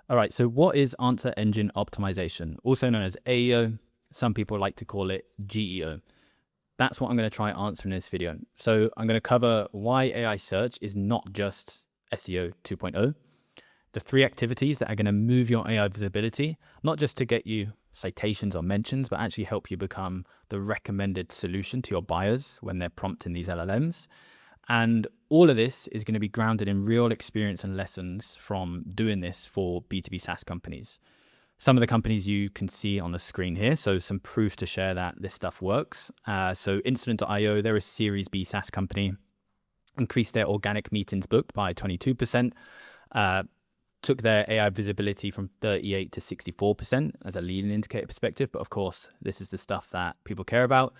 All right, so what is answer engine optimization? Also known as AEO, some people like to call it GEO. That's what I'm going to try answering in this video. So I'm going to cover why AI search is not just SEO 2.0, the 3 activities that are going to move your AI visibility, not just to get you citations or mentions, but actually help you become the recommended solution to your buyers when they're prompting these LLMs. And all of this is going to be grounded in real experience and lessons from doing this for B2B SaaS companies. Some of the companies you can see on the screen here, so some proof to share that this stuff works. So Incident.io, they're a Series B SaaS company, increased their organic meetings booked by 22%, took their AI visibility from 38 to 64% as a leading indicator perspective. But of course, this is the stuff that people care about.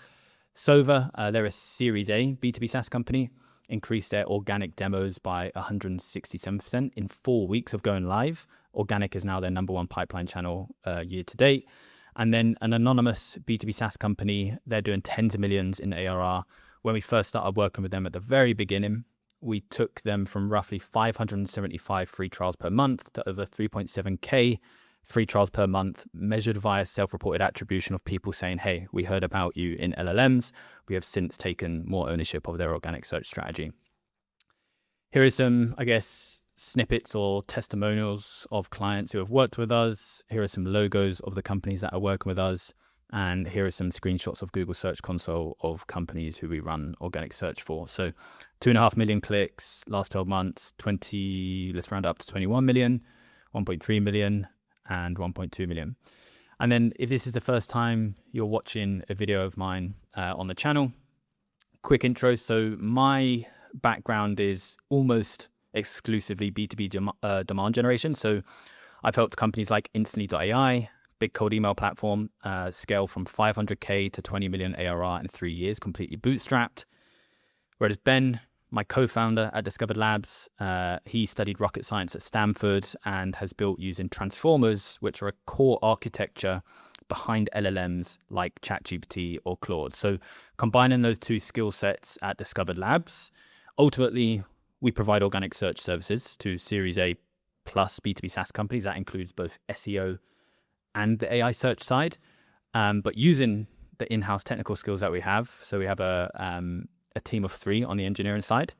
Sova, they're a Series A B2B SaaS company, increased their organic demos by 167% in 4 weeks of going live. Organic is now their #1 pipeline channel year to date. And then an anonymous B2B SaaS company, they're doing tens of millions in ARR. When we first started working with them at the very beginning, we took them from roughly 575 free trials per month to over 3.7K free trials per month, measured via self-reported attribution of people saying, hey, we heard about you in LLMs. We have since taken more ownership of their organic search strategy. Here are some, I guess, snippets or testimonials of clients who have worked with us. Here are some logos of the companies that are working with us. And here are some screenshots of Google Search Console of companies who we run organic search for. So 2.5 million clicks last 12 months, let's round up to 21 million, 1.3 million, and 1.2 million. And then if this is the first time you're watching a video of mine on the channel, quick intro. So my background is almost exclusively B2B demand generation. So I've helped companies like Instantly.ai, big cold email platform, scale from 500K to 20 million ARR in 3 years, completely bootstrapped. Whereas Ben, my co-founder at Discovered Labs, he studied rocket science at Stanford and has built using transformers, which are a core architecture behind LLMs like ChatGPT or Claude. So combining those 2 skill sets at Discovered Labs, ultimately, we provide organic search services to Series A plus B2B SaaS companies. That includes both SEO and the AI search side, but using the in-house technical skills that we have. So we have a team of 3 on the engineering side.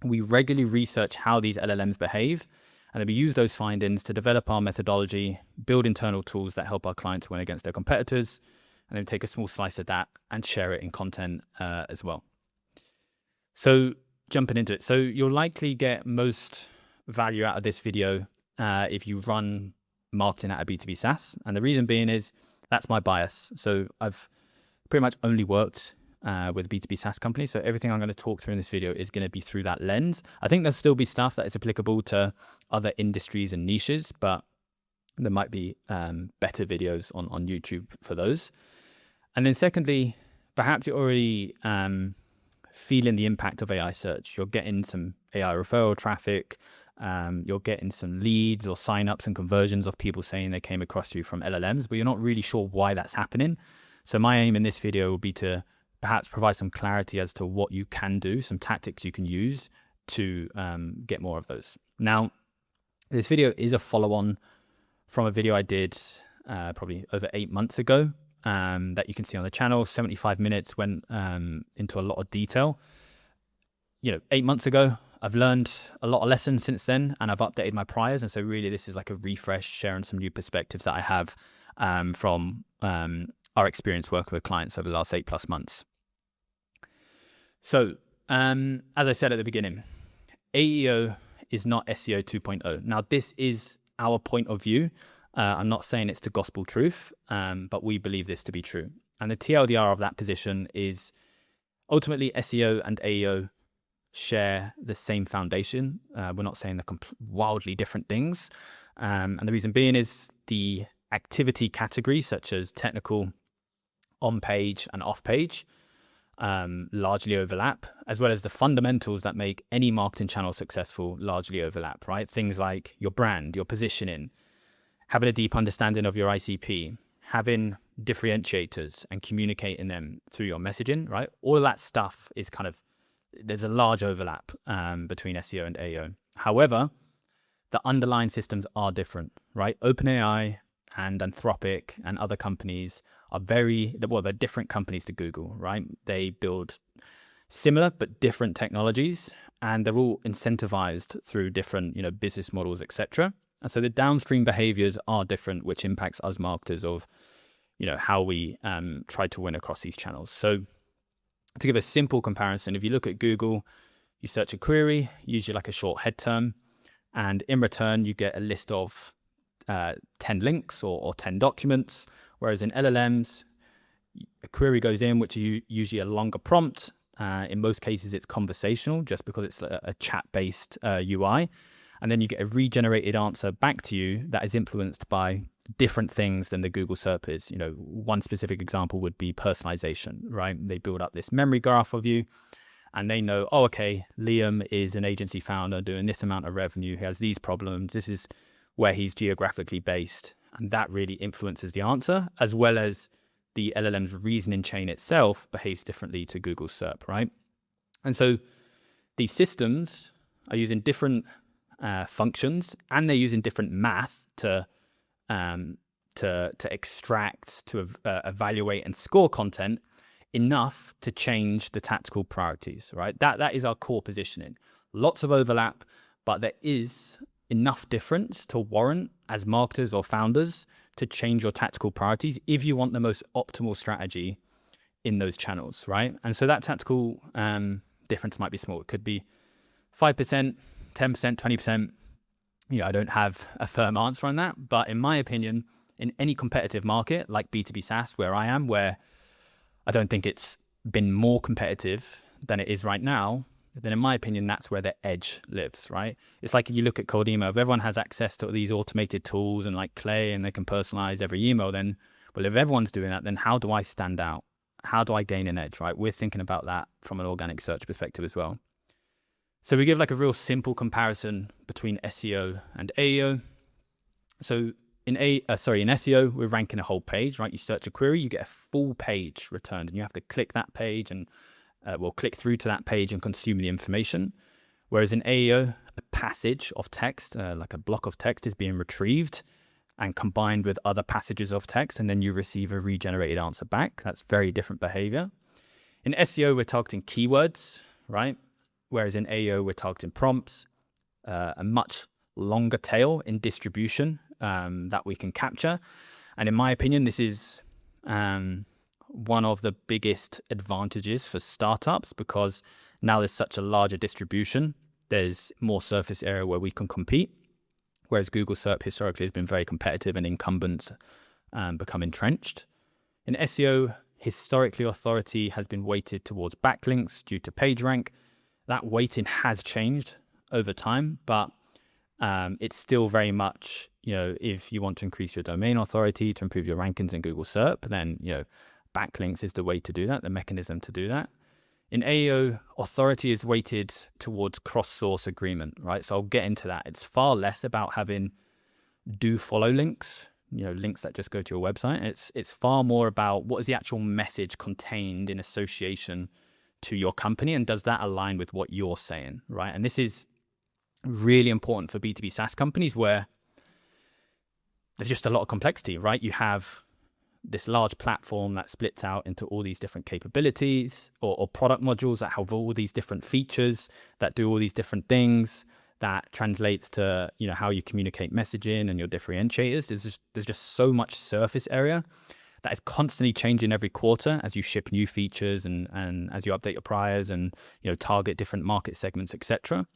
We regularly research how these LLMs behave, and then we use those findings to develop our methodology, build internal tools that help our clients win against their competitors, and then take a small slice of that and share it in content as well. So jumping into it. So you'll likely get most value out of this video if you run marketing at a B2B SaaS. And the reason being is that's my bias. So I've pretty much only worked with B2B SaaS companies. So everything I'm going to talk through in this video is going to be through that lens. I think there'll still be stuff that is applicable to other industries and niches, but there might be better videos on YouTube for those. And then secondly, perhaps you're already feeling the impact of AI search. You're getting some AI referral traffic. You're getting some leads or signups and conversions of people saying they came across you from LLMs, but you're not really sure why that's happening. So my aim in this video will be to perhaps provide some clarity as to what you can do, some tactics you can use to get more of those. Now, this video is a follow-on from a video I did probably over 8 months ago that you can see on the channel. 75 minutes, went into a lot of detail. 8 months ago, I've learned a lot of lessons since then, and I've updated my priors. And so really this is like a refresh, sharing some new perspectives that I have from our experience working with clients over the last 8+ months. So as I said at the beginning, AEO is not SEO 2.0. Now, this is our point of view. I'm not saying it's the gospel truth, but we believe this to be true. And the TLDR of that position is ultimately SEO and AEO share the same foundation. We're not saying they're wildly different things. And the reason being is the activity categories such as technical, on-page and off-page largely overlap, as well as the fundamentals that make any marketing channel successful largely overlap, right? Things like your brand, your positioning, having a deep understanding of your ICP, having differentiators and communicating them through your messaging, right? All of that stuff is there's a large overlap between SEO and AEO. However, the underlying systems are different, right? OpenAI and Anthropic and other companies are they're different companies to Google, right? They build similar but different technologies, and they're all incentivized through different, business models, etc. And so the downstream behaviors are different, which impacts us marketers of, how we try to win across these channels. So to give a simple comparison, if you look at Google, you search a query, usually like a short head term, and in return, you get a list of 10 links or 10 documents, whereas in LLMs, a query goes in, which is usually a longer prompt. In most cases, it's conversational, just because it's a chat-based UI. And then you get a regenerated answer back to you that is influenced by different things than the Google SERP is. One specific example would be personalization, right? They build up this memory graph of you, and they know, oh, okay, Liam is an agency founder doing this amount of revenue. He has these problems. This is where he's geographically based. And that really influences the answer, as well as the LLM's reasoning chain itself behaves differently to Google SERP, right? And so these systems are using different functions, and they're using different math to extract, to evaluate and score content enough to change the tactical priorities, right? That is our core positioning. Lots of overlap, but there is enough difference to warrant, as marketers or founders, to change your tactical priorities if you want the most optimal strategy in those channels, right? And so that tactical difference might be small. It could be 5%, 10%, 20%. I don't have a firm answer on that, but in my opinion, in any competitive market like B2B SaaS, where I am, where I don't think it's been more competitive than it is right now, then in my opinion, that's where the edge lives, right? It's like you look at cold email. If everyone has access to these automated tools and like Clay, and they can personalize every email, then, well, if everyone's doing that, then how do I stand out? How do I gain an edge, right? We're thinking about that from an organic search perspective as well. So we give like a real simple comparison between SEO and AEO. So in SEO, we're ranking a whole page, right? You search a query, you get a full page returned, and you have to click that page and click through to that page and consume the information. Whereas in AEO, a passage of text, like a block of text, is being retrieved and combined with other passages of text, and then you receive a regenerated answer back. That's very different behavior. In SEO, we're targeting keywords, right? Whereas in AEO, we're targeting prompts, a much longer tail in distribution that we can capture. And in my opinion, this is one of the biggest advantages for startups, because now there's such a larger distribution, there's more surface area where we can compete. Whereas Google SERP historically has been very competitive and incumbents become entrenched. In SEO, historically, authority has been weighted towards backlinks due to PageRank. That weighting has changed over time, but it's still very much, if you want to increase your domain authority to improve your rankings in Google SERP, then, backlinks is the way to do that, the mechanism to do that. In AEO, authority is weighted towards cross-source agreement, right? So I'll get into that. It's far less about having do-follow links, links that just go to your website. It's far more about what is the actual message contained in association to your company, and does that align with what you're saying, right? And this is really important for B2B SaaS companies, where there's just a lot of complexity, right? You have this large platform that splits out into all these different capabilities or product modules that have all these different features that do all these different things. That translates to, how you communicate messaging and your differentiators. There's just so much surface area that is constantly changing every quarter as you ship new features and as you update your priors and, target different market segments, etc.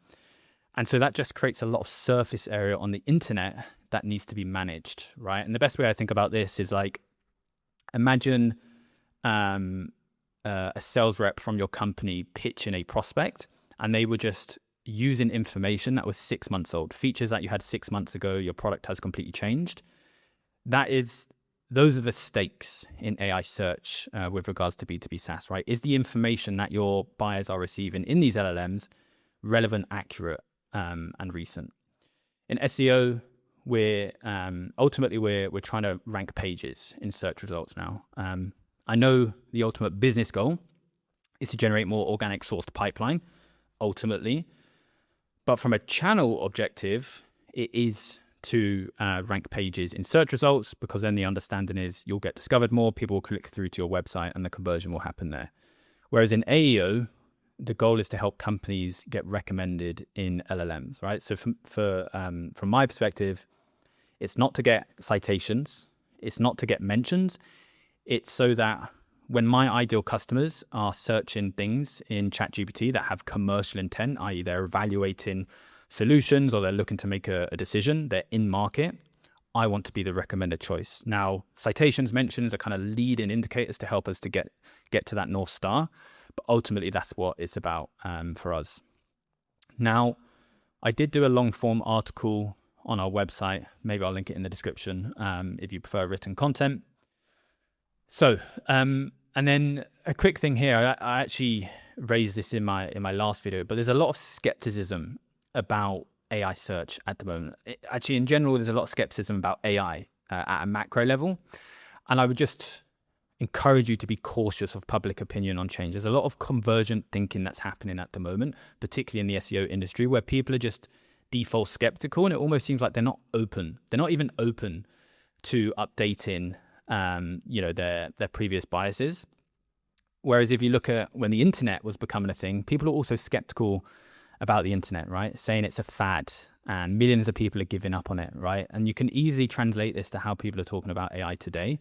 And so that just creates a lot of surface area on the internet that needs to be managed, right? And the best way I think about this is like, imagine a sales rep from your company pitching a prospect, and they were just using information that was 6 months old, features that you had 6 months ago, your product has completely changed. Those are the stakes in AI search with regards to B2B SaaS, right? Is the information that your buyers are receiving in these LLMs relevant, accurate, and recent? In SEO, we're trying to rank pages in search results now. I know the ultimate business goal is to generate more organic sourced pipeline, ultimately. But from a channel objective, it is to rank pages in search results, because then the understanding is you'll get discovered more, people will click through to your website and the conversion will happen there. Whereas in AEO, the goal is to help companies get recommended in LLMs, right? So from my perspective, it's not to get citations, it's not to get mentions, it's so that when my ideal customers are searching things in ChatGPT that have commercial intent, i.e. they're evaluating solutions or they're looking to make a decision, they're in market, I want to be the recommended choice. Now, citations, mentions are kind of leading indicators to help us to get to that North Star, but ultimately that's what it's about for us. Now, I did do a long form article on our website. Maybe I'll link it in the description if you prefer written content. So, and then a quick thing here, I actually raised this in my last video, but there's a lot of skepticism about AI search at the moment. Actually, in general, there's a lot of skepticism about AI at a macro level. And I would just encourage you to be cautious of public opinion on change. There's a lot of convergent thinking that's happening at the moment, particularly in the SEO industry, where people are just default skeptical, and it almost seems like they're not open. They're not even open to updating their previous biases. Whereas if you look at when the internet was becoming a thing, people are also skeptical about the internet, right? Saying it's a fad and millions of people are giving up on it, right? And you can easily translate this to how people are talking about AI today.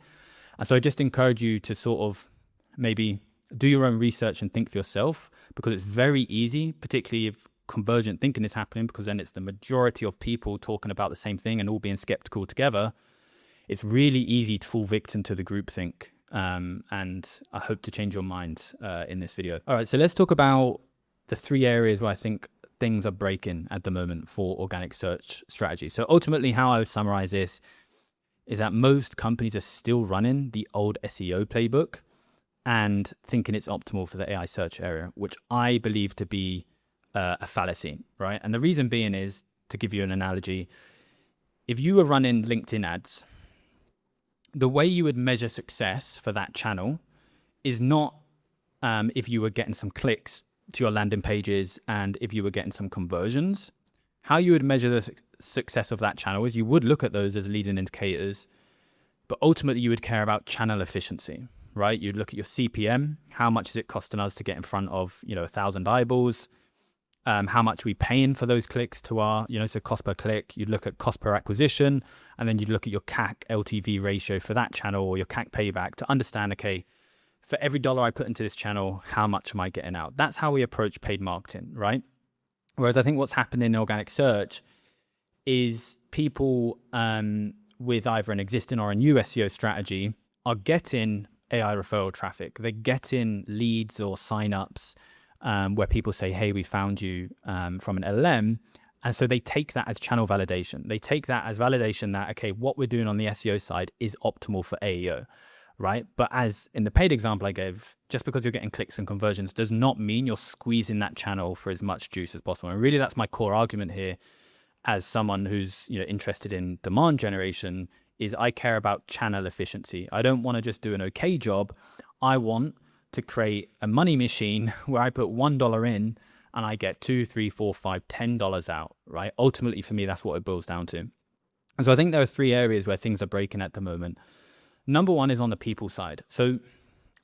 And so I just encourage you to sort of maybe do your own research and think for yourself, because it's very easy, particularly if convergent thinking is happening, because then it's the majority of people talking about the same thing and all being skeptical together. It's really easy to fall victim to the groupthink. And I hope to change your mind in this video. All right, so let's talk about the 3 areas where I think things are breaking at the moment for organic search strategy. So ultimately, how I would summarize this is that most companies are still running the old SEO playbook and thinking it's optimal for the AI search area, which I believe to be a fallacy, right? And the reason being is, to give you an analogy, if you were running LinkedIn ads, the way you would measure success for that channel is not if you were getting some clicks to your landing pages and if you were getting some conversions. How you would measure the success of that channel is you would look at those as leading indicators, but ultimately you would care about channel efficiency, right? You'd look at your CPM, how much is it costing us to get in front of 1,000 eyeballs, how much are we paying for those clicks to our, so cost per click. You'd look at cost per acquisition, and then you'd look at your CAC LTV ratio for that channel, or your CAC payback, to understand, okay, for every dollar I put into this channel, how much am I getting out? That's how we approach paid marketing, right? Whereas I think what's happening in organic search is people with either an existing or a new SEO strategy are getting AI referral traffic. They're getting leads or signups where people say, hey, we found you from an LLM. And so they take that as channel validation. They take that as validation that, okay, what we're doing on the SEO side is optimal for AEO, right? But as in the paid example I gave, just because you're getting clicks and conversions does not mean you're squeezing that channel for as much juice as possible. And really, that's my core argument here as someone who's interested in demand generation, is I care about channel efficiency. I don't want to just do an okay job. I want to create a money machine where I put $1 in and I get $2, $3, $4, $5, $10 out, right? Ultimately, for me, that's what it boils down to. And so I think there are 3 areas where things are breaking at the moment. Number 1 is on the people side. So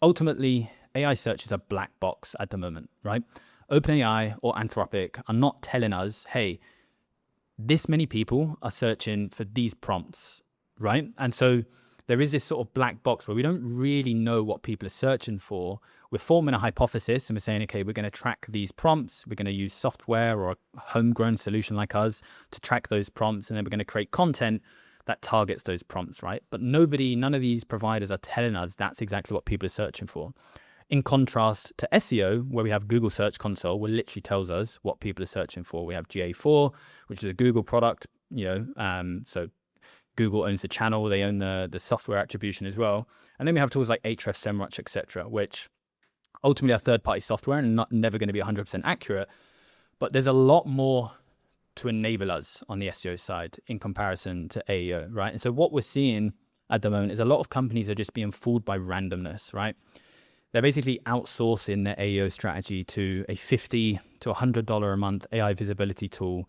ultimately, AI search is a black box at the moment, right? OpenAI or Anthropic are not telling us, hey, this many people are searching for these prompts, right? And so there is this sort of black box where we don't really know what people are searching for. We're forming a hypothesis and we're saying, okay, we're going to track these prompts. We're going to use software or a homegrown solution like us to track those prompts. And then we're going to create content that targets those prompts, right? But none of these providers are telling us that's exactly what people are searching for. In contrast to SEO, where we have Google Search Console, which literally tells us what people are searching for. We have GA4, which is a Google product, so Google owns the channel, they own the software attribution as well. And then we have tools like Ahrefs, SEMrush, etc., which ultimately are third-party software and never going to be 100% accurate. But there's a lot more to enable us on the SEO side in comparison to AEO, right? And so what we're seeing at the moment is a lot of companies are just being fooled by randomness, right? They're basically outsourcing their AEO strategy to a $50 to $100 a month AI visibility tool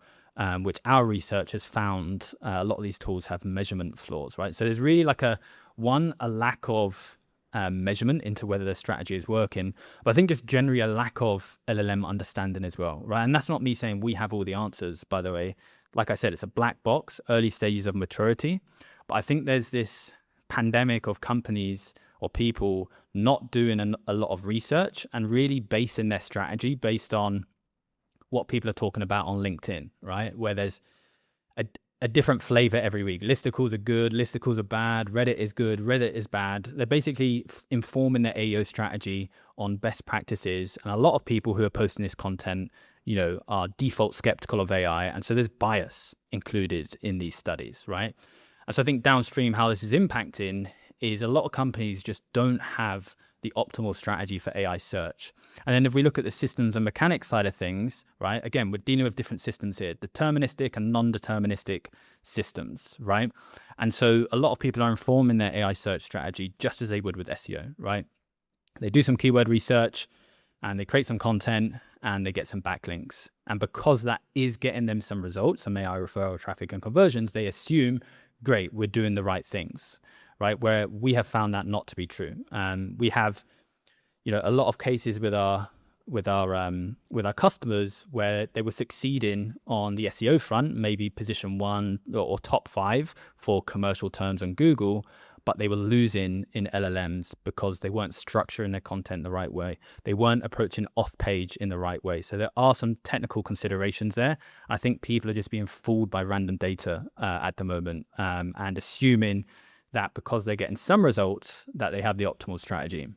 which our research has found a lot of these tools have measurement flaws, right? So there's really like a lack of measurement into whether the strategy is working, but I think just generally a lack of LLM understanding as well, right? And that's not me saying we have all the answers, by the way. Like I said, it's a black box, early stages of maturity, but I think there's this pandemic of companies or people not doing a lot of research and really basing their strategy based on what people are talking about on LinkedIn, right? Where there's a different flavor every week. Listicles are good, listicles are bad, Reddit is good, Reddit is bad. They're basically informing their AEO strategy on best practices. And a lot of people who are posting this content, you know, are default skeptical of AI. And so there's bias included in these studies, right? And so I think downstream, how this is impacting is a lot of companies just don't have the optimal strategy for AI search. And then if we look at the systems and mechanics side of things, right, again, we're dealing with different systems here, deterministic and non-deterministic systems, right? And so a lot of people are informing their AI search strategy just as they would with SEO, right? They do some keyword research and they create some content and they get some backlinks. And because that is getting them some results, some AI referral traffic and conversions, they assume, great, we're doing the right things. Right, where we have found that not to be true. We have, you know, a lot of cases with our customers where they were succeeding on the SEO front, maybe position 1 or top 5 for commercial terms on Google, but they were losing in LLMs because they weren't structuring their content the right way. They weren't approaching off page in the right way. So there are some technical considerations there. I think people are just being fooled by random data at the moment and assuming that because they're getting some results that they have the optimal strategy.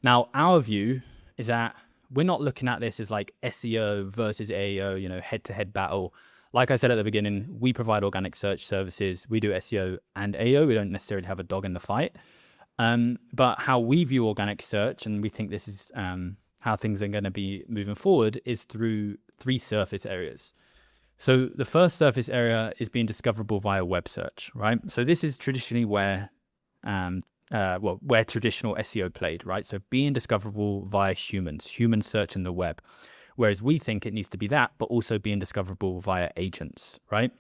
Now, our view is that we're not looking at this as like SEO versus AEO, you know, head-to-head battle. Like I said at the beginning, we provide organic search services. We do SEO and AEO. We don't necessarily have a dog in the fight. But how we view organic search, and we think this is how things are going to be moving forward, is through 3 surface areas. So the first surface area is being discoverable via web search, right? So this is traditionally where traditional SEO played, right? So being discoverable via human search in the web. Whereas we think it needs to be that, but also being discoverable via agents, right?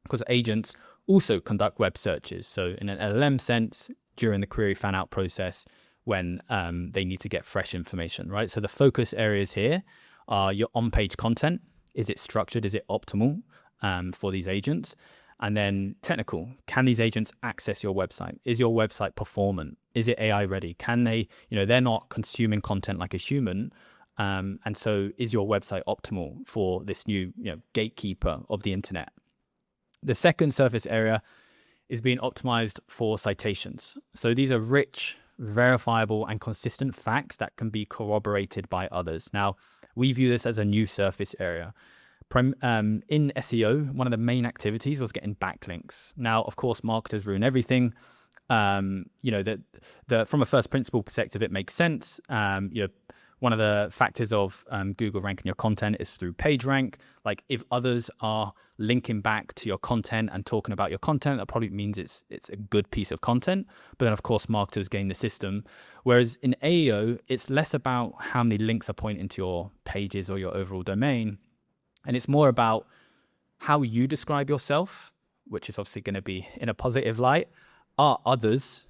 Because agents also conduct web searches. So in an LLM sense, during the query fan out process, when they need to get fresh information, right? So the focus areas here are your on-page content. Is it structured? Is it optimal for these agents? And then technical, can these agents access your website? Is your website performant? Is it AI ready? Can they, you know, they're not consuming content like a human. And so is your website optimal for this new, you know, gatekeeper of the internet? The second surface area is being optimized for citations. So these are rich, verifiable, and consistent facts that can be corroborated by others. Now, we view this as a new surface area. In SEO, one of the main activities was getting backlinks. Now, of course, marketers ruin everything. You know, that from a first principle perspective, it makes sense. You know, one of the factors of Google ranking your content is through page rank. Like if others are linking back to your content and talking about your content, that probably means it's a good piece of content. But then of course, marketers game the system. Whereas in AEO, it's less about how many links are pointing to your pages or your overall domain. And it's more about how you describe yourself, which is obviously going to be in a positive light. Are others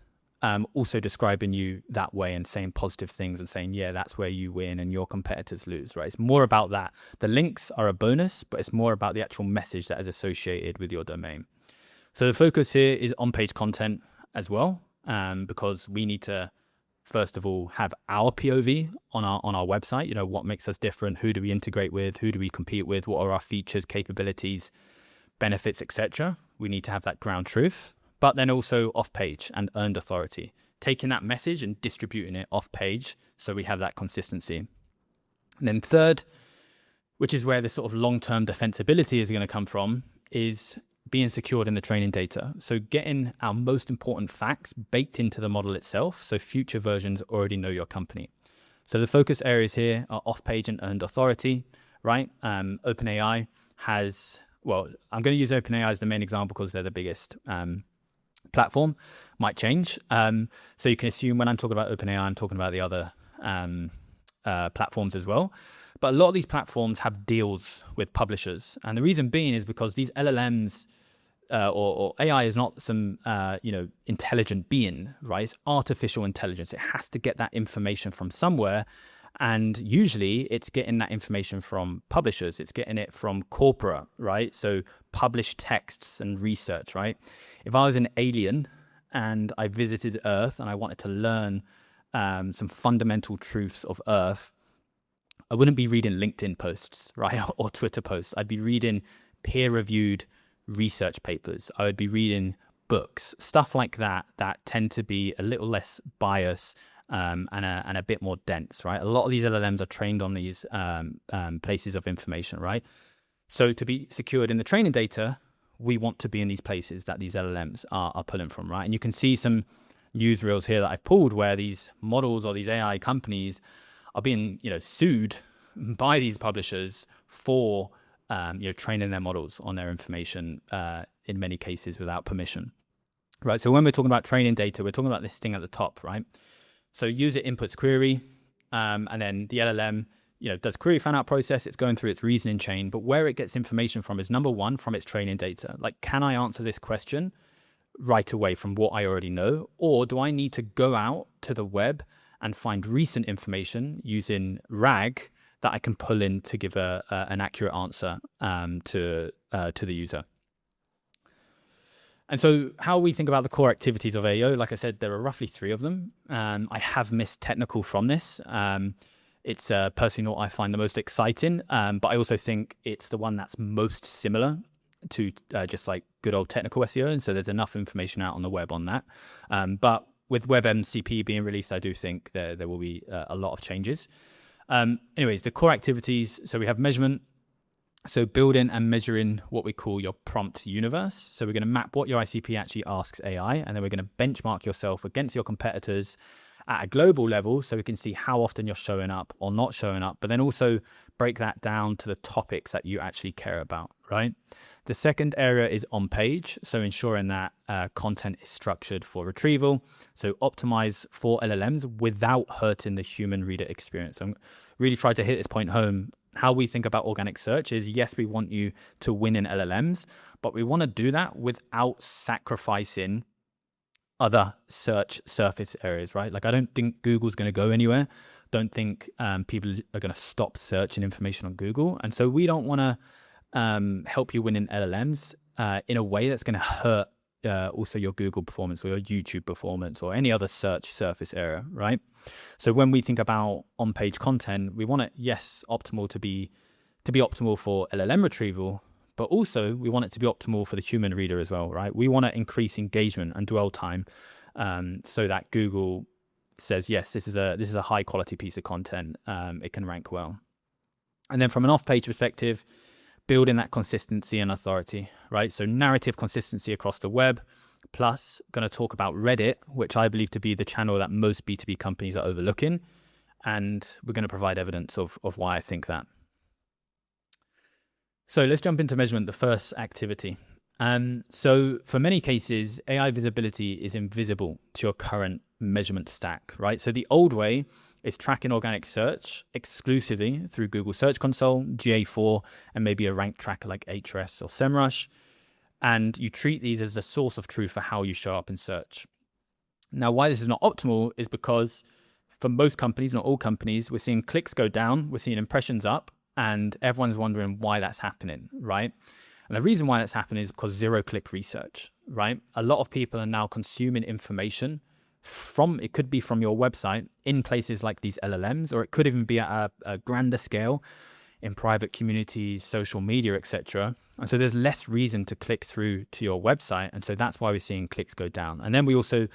also describing you that way and saying positive things and saying, yeah, that's where you win and your competitors lose, right? It's more about that. The links are a bonus, but it's more about the actual message that is associated with your domain. So the focus here is on-page content as well, because we need to, first of all, have our POV on our website. You know, what makes us different? Who do we integrate with? Who do we compete with? What are our features, capabilities, benefits, etc.? We need to have that ground truth. But then also off-page and earned authority, taking that message and distributing it off-page so we have that consistency. And then third, which is where the sort of long-term defensibility is going to come from, is being secured in the training data. So getting our most important facts baked into the model itself so future versions already know your company. So the focus areas here are off-page and earned authority, right? OpenAI has, well, I'm going to use OpenAI as the main example because they're the biggest platform. Might change. So you can assume when I'm talking about OpenAI, I'm talking about the other platforms as well. But a lot of these platforms have deals with publishers. And the reason being is because these LLMs or AI is not some, intelligent being, right? It's artificial intelligence. It has to get that information from somewhere. And usually it's getting that information from publishers. It's getting it from corporate, right? So published texts and research, right? If I was an alien and I visited Earth and I wanted to learn some fundamental truths of Earth, I wouldn't be reading LinkedIn posts, right? Or Twitter posts. I'd be reading peer-reviewed research papers. I would be reading books, stuff like that tend to be a little less biased and a bit more dense, right? A lot of these LLMs are trained on these places of information, right? So to be secured in the training data, we want to be in these places that these LLMs are pulling from, right? And you can see some newsreels here that I've pulled where these models or these AI companies are being, sued by these publishers for, training their models on their information in many cases without permission, right? So when we're talking about training data, we're talking about this thing at the top, right? So user inputs query, and then the LLM, does query fan out process. It's going through its reasoning chain, but where it gets information from is number one, from its training data. Like, can I answer this question right away from what I already know? Or do I need to go out to the web and find recent information using RAG that I can pull in to give an accurate answer to the user? And so how we think about the core activities of AEO, like I said, there are roughly 3 of them. I have missed technical from this. It's personally what I find the most exciting, but I also think it's the one that's most similar to just like good old technical SEO. And so there's enough information out on the web on that. But with WebMCP being released, I do think there will be a lot of changes. Anyways, the core activities. So we have measurement. So building and measuring what we call your prompt universe. So we're going to map what your ICP actually asks AI, and then we're going to benchmark yourself against your competitors at a global level so we can see how often you're showing up or not showing up, but then also break that down to the topics that you actually care about, right? The second area is on page. So ensuring that content is structured for retrieval. So optimize for LLMs without hurting the human reader experience. So I'm really trying to hit this point home. How we think about organic search is, yes, we want you to win in LLMs, but we want to do that without sacrificing other search surface areas, right? Like, I don't think Google's going to go anywhere. Don't think people are going to stop searching information on Google. And so we don't want to help you win in LLMs in a way that's going to hurt also your Google performance or your YouTube performance or any other search surface area, right? So when we think about on-page content, we want it, yes, optimal to be optimal for LLM retrieval, but also we want it to be optimal for the human reader as well, right? We want to increase engagement and dwell time so that Google says, yes, this is a high quality piece of content. It can rank well. And then from an off-page perspective, building that consistency and authority, right? So narrative consistency across the web, plus going to talk about Reddit, which I believe to be the channel that most B2B companies are overlooking. And we're going to provide evidence of why I think that. So let's jump into measurement, the first activity. So for many cases, AI visibility is invisible to your current measurement stack, right? So the old way is tracking organic search exclusively through Google Search Console, GA4, and maybe a rank tracker like Ahrefs or SEMrush. And you treat these as the source of truth for how you show up in search. Now, why this is not optimal is because for most companies, not all companies, we're seeing clicks go down, we're seeing impressions up, and everyone's wondering why that's happening, right? And the reason why that's happening is because zero-click research, right? A lot of people are now consuming information it could be from your website in places like these LLMs, or it could even be at a grander scale in private communities, social media, etc. And so there's less reason to click through to your website. And so that's why we're seeing clicks go down. And then we also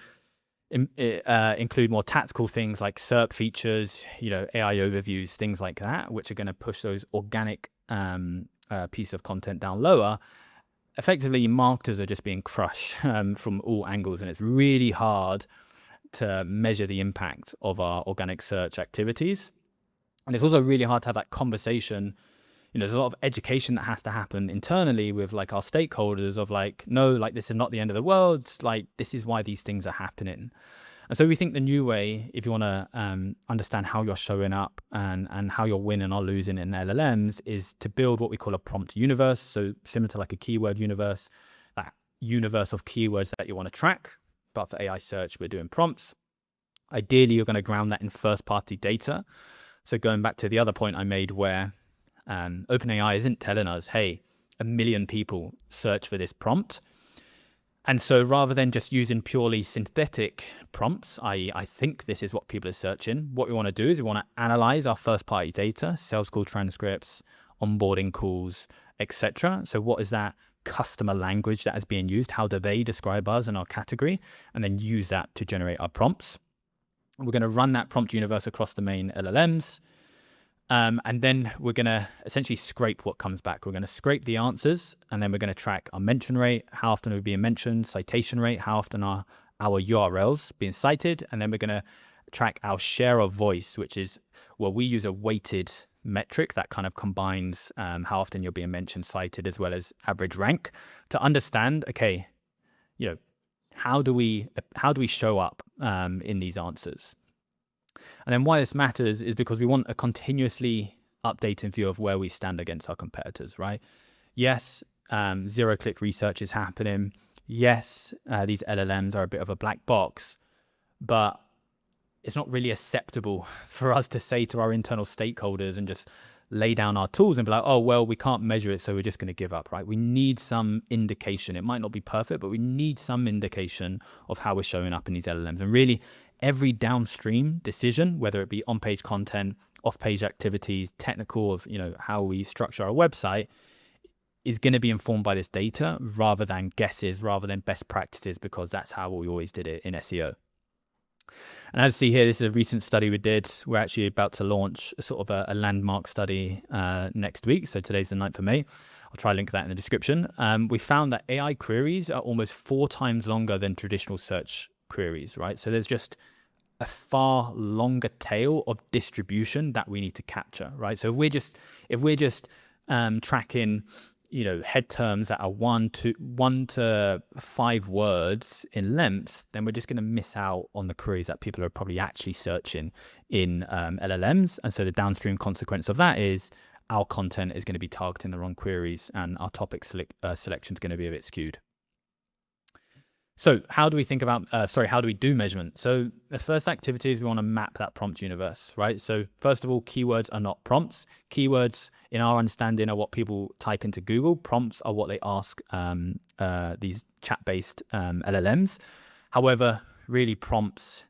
include more tactical things like SERP features, AI overviews, things like that, which are going to push those organic piece of content down lower. Effectively, marketers are just being crushed from all angles, and it's really hard to measure the impact of our organic search activities. And it's also really hard to have that conversation. There's a lot of education that has to happen internally with like our stakeholders of like, no, like this is not the end of the world. Like, this is why these things are happening. And so we think the new way, if you want to understand how you're showing up and how you're winning or losing in LLMs, is to build what we call a prompt universe. So similar to like a keyword universe, that universe of keywords that you want to track. But for AI search, we're doing prompts. Ideally, you're going to ground that in first-party data. So going back to the other point I made where OpenAI isn't telling us, hey, 1 million people search for this prompt. And so rather than just using purely synthetic prompts, i.e. I think this is what people are searching, what we want to do is we want to analyze our first-party data, sales call transcripts, onboarding calls, etc. So what is that customer language that is being used? How do they describe us in our category? And then use that to generate our prompts. We're going to run that prompt universe across the main LLMs. And then we're going to essentially scrape what comes back. We're going to scrape the answers, and then we're going to track our mention rate, how often we're being mentioned, citation rate, how often are our URLs being cited, and then we're going to track our share of voice, which is, well, we use a weighted metric that kind of combines how often you're being mentioned, cited, as well as average rank, to understand, okay, how do we show up in these answers? And then why this matters is because we want a continuously updating view of where we stand against our competitors, right? Yes, zero-click research is happening. Yes, these LLMs are a bit of a black box, but it's not really acceptable for us to say to our internal stakeholders and just lay down our tools and be like, oh, well, we can't measure it, so we're just going to give up, right? We need some indication. It might not be perfect, but we need some indication of how we're showing up in these LLMs. And really, every downstream decision, whether it be on-page content, off-page activities, technical of how we structure our website, is going to be informed by this data rather than guesses, rather than best practices, because that's how we always did it in SEO. And as you see here, this is a recent study we did. We're actually about to launch a sort of a landmark study next week. So today's the 9th of May. I'll try to link that in the description. We found that AI queries are almost 4 times longer than traditional search queries, right? So there's just a far longer tail of distribution that we need to capture, right? So if we're just tracking head terms that are 1 to 5 words in length, then we're just going to miss out on the queries that people are probably actually searching in LLMs. And so the downstream consequence of that is our content is going to be targeting the wrong queries, and our topic selection is going to be a bit skewed. So how do we think about, how do we do measurement? So the first activity is we want to map that prompt universe, right? So first of all, keywords are not prompts. Keywords, in our understanding, are what people type into Google. Prompts are what they ask these chat-based LLMs. However, really prompts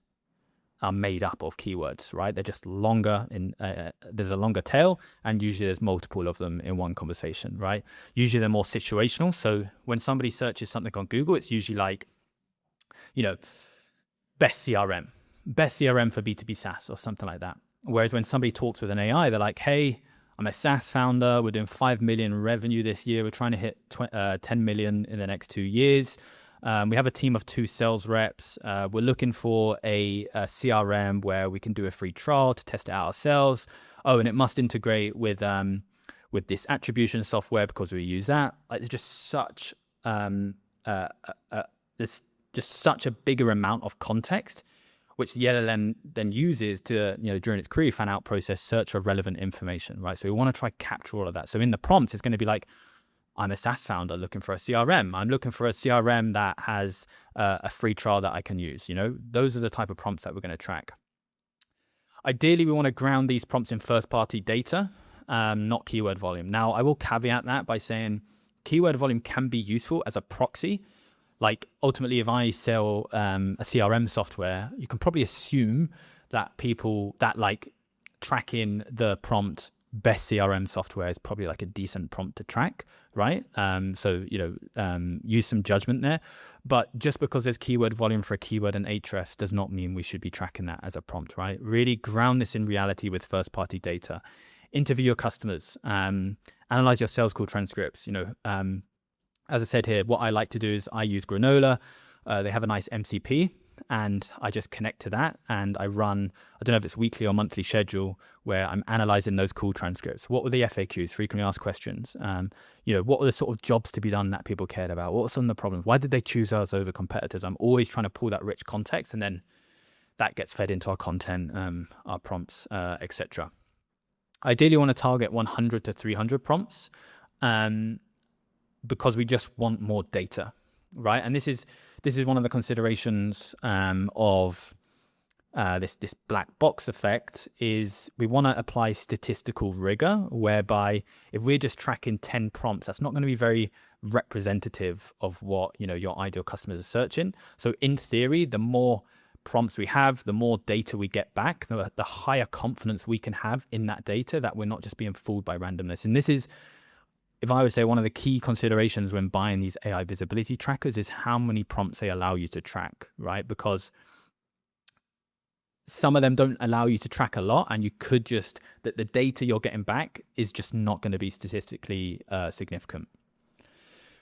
are made up of keywords, right? They're just longer, there's a longer tail, and usually there's multiple of them in one conversation, right? Usually they're more situational. So when somebody searches something on Google, it's usually like, best CRM for B2B SaaS or something like that. Whereas when somebody talks with an AI, they're like, hey, I'm a SaaS founder. We're doing 5 million revenue this year. We're trying to hit 10 million in the next 2 years. We have a team of 2 sales reps. We're looking for a CRM where we can do a free trial to test it out ourselves. Oh, and it must integrate with this attribution software because we use that. Like, there's just such there's just such a bigger amount of context, which the LLM then uses to, during its query fan out process, search for relevant information, right? So we want to try capture all of that. So in the prompt, it's going to be like, I'm a SaaS founder looking for a CRM. I'm looking for a CRM that has a free trial that I can use. Those are the type of prompts that we're going to track. Ideally, we want to ground these prompts in first-party data, not keyword volume. Now, I will caveat that by saying keyword volume can be useful as a proxy. Like, ultimately, if I sell a CRM software, you can probably assume that people that like tracking the prompt best CRM software is probably like a decent prompt to track, right? Use some judgment there. But just because there's keyword volume for a keyword and hrefs does not mean we should be tracking that as a prompt, right? Really ground this in reality with first-party data. Interview your customers, analyze your sales call transcripts. As I said here, what I like to do is I use Granola. They have a nice MCP, and I just connect to that, and I run, I don't know if it's weekly or monthly schedule, where I'm analyzing those call transcripts. What were the FAQs, frequently asked questions? What were the sort of jobs to be done that people cared about? What were some of the problems? Why did they choose us over competitors? I'm always trying to pull that rich context and then that gets fed into our content, our prompts, etc. Ideally, you want to target 100 to 300 prompts because we just want more data, right? And this is one of the considerations of this black box effect is we want to apply statistical rigor, whereby if we're just tracking 10 prompts, that's not going to be very representative of what your ideal customers are searching. So in theory, the more prompts we have, the more data we get back, the higher confidence we can have in that data, that we're not just being fooled by randomness. And this is, if I would say, one of the key considerations when buying these AI visibility trackers is how many prompts they allow you to track, right? Because some of them don't allow you to track a lot, and you could just, that the data you're getting back is just not going to be statistically significant.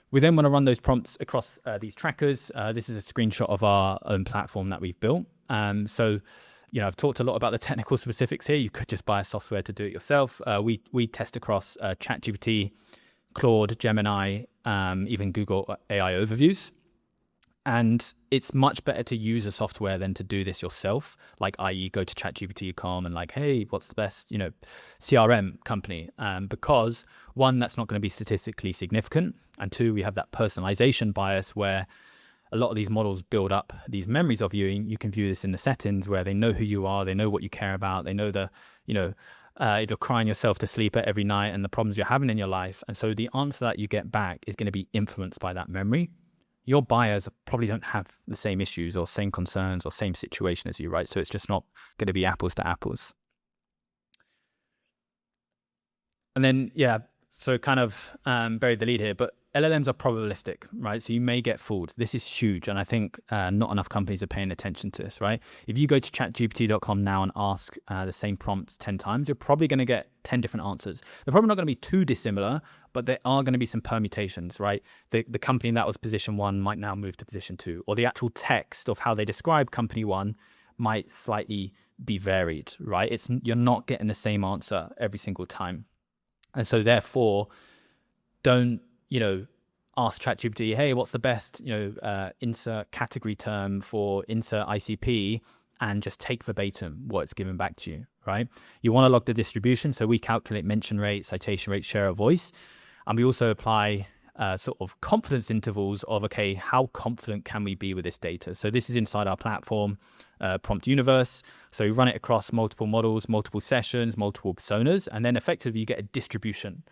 We then want to run those prompts across these trackers. This is a screenshot of our own platform that we've built. So, I've talked a lot about the technical specifics here. You could just buy a software to do it yourself. We test across ChatGPT, Claude, Gemini, even Google AI overviews. And it's much better to use a software than to do this yourself, like i.e. go to ChatGPT.com and like, hey, what's the best, CRM company? Because one, that's not going to be statistically significant. And two, we have that personalization bias where a lot of these models build up these memories of you. And you can view this in the settings where they know who you are, they know what you care about, they know if you're crying yourself to sleep every night and the problems you're having in your life. And so the answer that you get back is going to be influenced by that memory. Your buyers probably don't have the same issues or same concerns or same situation as you, right? So it's just not going to be apples to apples. And then, so kind of buried the lead here, but LLMs are probabilistic, right? So you may get fooled. This is huge. And I think not enough companies are paying attention to this, right? If you go to chatgpt.com now and ask the same prompt 10 times, you're probably going to get 10 different answers. They're probably not going to be too dissimilar, but there are going to be some permutations, right? The company that was position 1 might now move to position 2, or the actual text of how they describe company 1 might slightly be varied, right? You're not getting the same answer every single time. And so therefore, don't ask ChatGPT, hey, what's the best, insert category term for insert ICP, and just take verbatim what it's given back to you, right? You want to log the distribution. So we calculate mention rate, citation rate, share of voice. And we also apply sort of confidence intervals of, okay, how confident can we be with this data? So this is inside our platform, prompt universe. So we run it across multiple models, multiple sessions, multiple personas, and then effectively you get a distribution,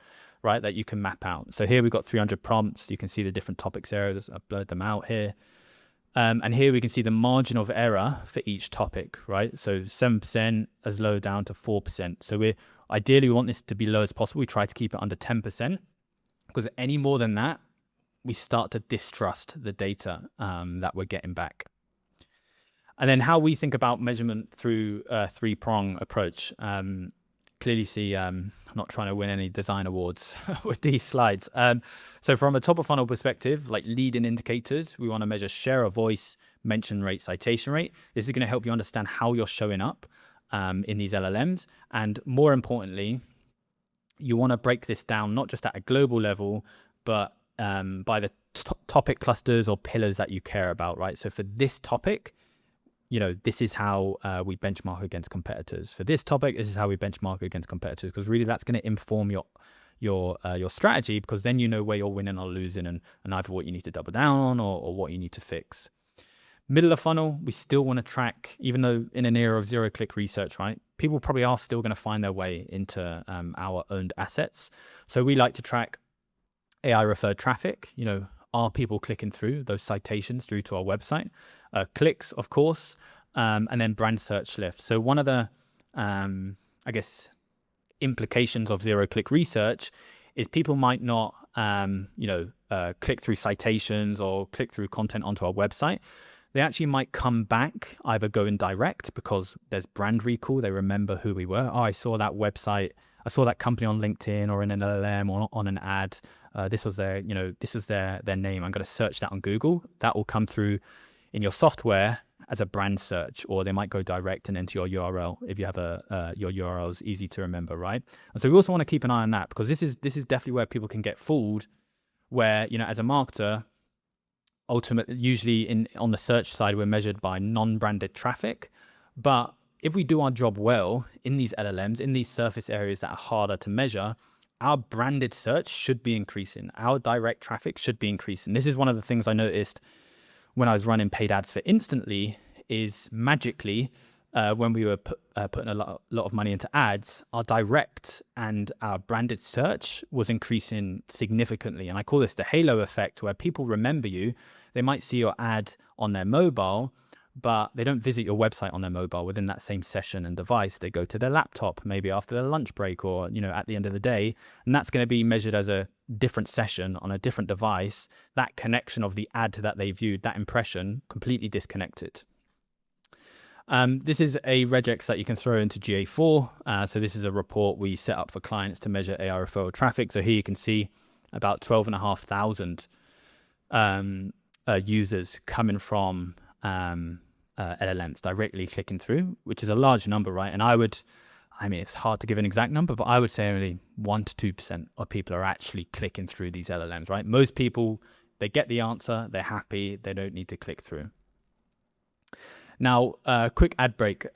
right, that you can map out. So here we've got 300 prompts. You can see the different topics areas. I've blurred them out here. And here we can see the margin of error for each topic, right? So 7% as low down to 4%. So ideally we want this to be low as possible. We try to keep it under 10%, because any more than that, we start to distrust the data that we're getting back. And then how we think about measurement through a 3-prong approach. Clearly see I'm not trying to win any design awards with these slides. So from a top of funnel perspective, like leading indicators, we want to measure share of voice, mention rate, citation rate. This is going to help you understand how you're showing up in these LLMs. And more importantly, you want to break this down, not just at a global level, but by the topic clusters or pillars that you care about, right? So for this topic, this is how we benchmark against competitors. For this topic, this is how we benchmark against competitors, because really that's going to inform your strategy, because then you know where you're winning or losing, and either what you need to double down on or what you need to fix. Middle of funnel, we still want to track, even though in an era of zero-click research, right? People probably are still going to find their way into our owned assets. So we like to track AI referred traffic. Are people clicking through those citations through to our website? Clicks, of course, and then brand search lift. So one of the, implications of zero-click research is people might not, click through citations or click through content onto our website. They actually might come back, either going direct because there's brand recall. They remember who we were. Oh, I saw that website. I saw that company on LinkedIn or in an LLM or on an ad. This was their name. I'm going to search that on Google. That will come through in your software as a brand search, or they might go direct and into your URL if you have your URL is easy to remember, right? And so we also want to keep an eye on that, because this is definitely where people can get fooled, where, as a marketer, ultimately, usually on the search side, we're measured by non-branded traffic. But if we do our job well in these LLMs, in these surface areas that are harder to measure, our branded search should be increasing. Our direct traffic should be increasing. This is one of the things I noticed when I was running paid ads for Instantly, is magically, when we were putting a lot of money into ads, our direct and our branded search was increasing significantly. And I call this the halo effect, where people remember you. They might see your ad on their mobile, but they don't visit your website on their mobile within that same session and device. They go to their laptop, maybe after their lunch break or, at the end of the day. And that's going to be measured as a different session on a different device. That connection of the ad that they viewed, that impression, completely disconnected. This is a regex that you can throw into GA4. So this is a report we set up for clients to measure AI referral traffic. So here you can see about 12,500 users coming from LLMs directly clicking through, which is a large number, right? And it's hard to give an exact number, but I would say only 1 to 2% of people are actually clicking through these LLMs, right? Most people, they get the answer, they're happy, they don't need to click through. Now, quick ad break.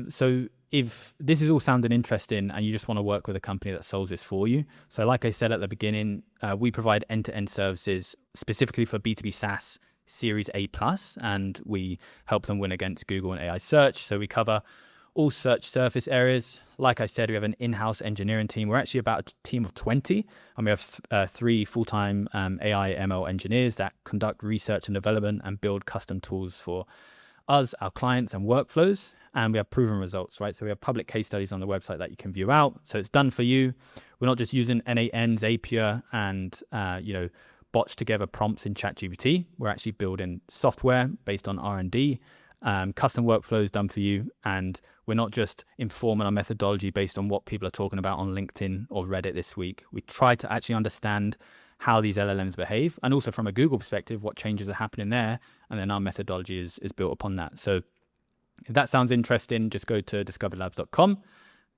So if this is all sounding interesting and you just want to work with a company that solves this for you. So like I said at the beginning, we provide end-to-end services specifically for B2B SaaS Series A+, and we help them win against Google and AI search. So we cover all search surface areas. Like I said, we have an in-house engineering team. We're actually about a team of 20, and we have 3 full-time AI ML engineers that conduct research and development and build custom tools for us, our clients, and workflows. And we have proven results, right? So we have public case studies on the website that you can view out. So it's done for you. We're not just using NAN, Zapier, and botched together prompts in ChatGPT. We're actually building software based on R&D, custom workflows done for you. And we're not just informing our methodology based on what people are talking about on LinkedIn or Reddit this week. We try to actually understand how these LLMs behave, and also from a Google perspective, what changes are happening there. And then our methodology is built upon that. So if that sounds interesting, just go to discoverlabs.com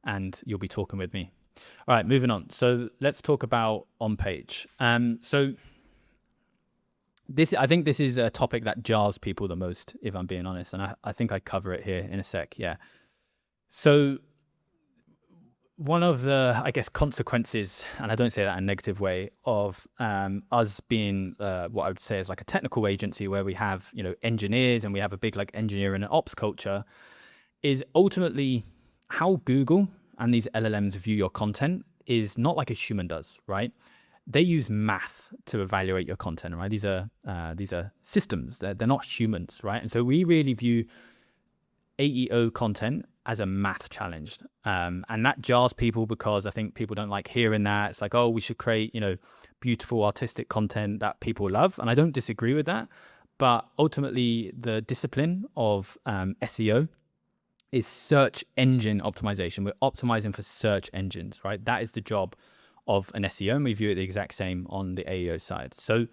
and you'll be talking with me. All right, moving on. So let's talk about on-page. So I think this is a topic that jars people the most, if I'm being honest. And I think I cover it here in a sec. Yeah. So one of the, consequences, and I don't say that in a negative way, of us being what I would say is like a technical agency where we have, engineers and we have a big engineering and ops culture, is ultimately how Google and these LLMs view your content is not like a human does, right? They use math to evaluate your content, right? These are systems. They're not humans, right? And so we really view AEO content as a math challenge. And that jars people because I think people don't like hearing that. It's like, oh, we should create, beautiful artistic content that people love. And I don't disagree with that. But ultimately, the discipline of SEO is search engine optimization. We're optimizing for search engines, right? That is the job of an SEO, and we view it the exact same on the AEO side. So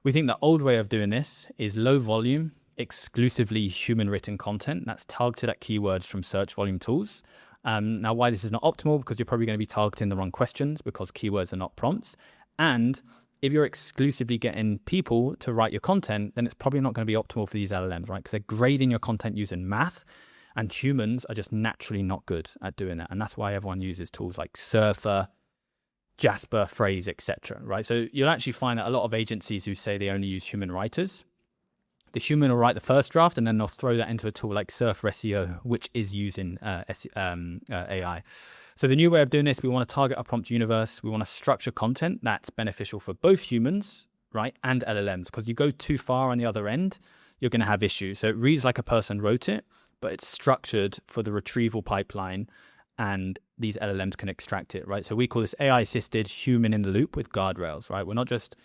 we think the old way of doing this is low volume, exclusively human written content that's targeted at keywords from search volume tools. Now, why this is not optimal, because you're probably going to be targeting the wrong questions because keywords are not prompts. And if you're exclusively getting people to write your content, then it's probably not going to be optimal for these LLMs, right? Because they're grading your content using math, and humans are just naturally not good at doing that. And that's why everyone uses tools like Surfer, Jasper, Phrase, etc. Right? So you'll actually find that a lot of agencies who say they only use human writers, the human will write the first draft and then they'll throw that into a tool like Surfer SEO, which is using AI. So the new way of doing this, we want to target our prompt universe. We want to structure content that's beneficial for both humans, right, and LLMs. Because you go too far on the other end, you're going to have issues. So it reads like a person wrote it, but it's structured for the retrieval pipeline, and these LLMs can extract it, right? So we call this AI-assisted human in the loop with guardrails, right? We're not just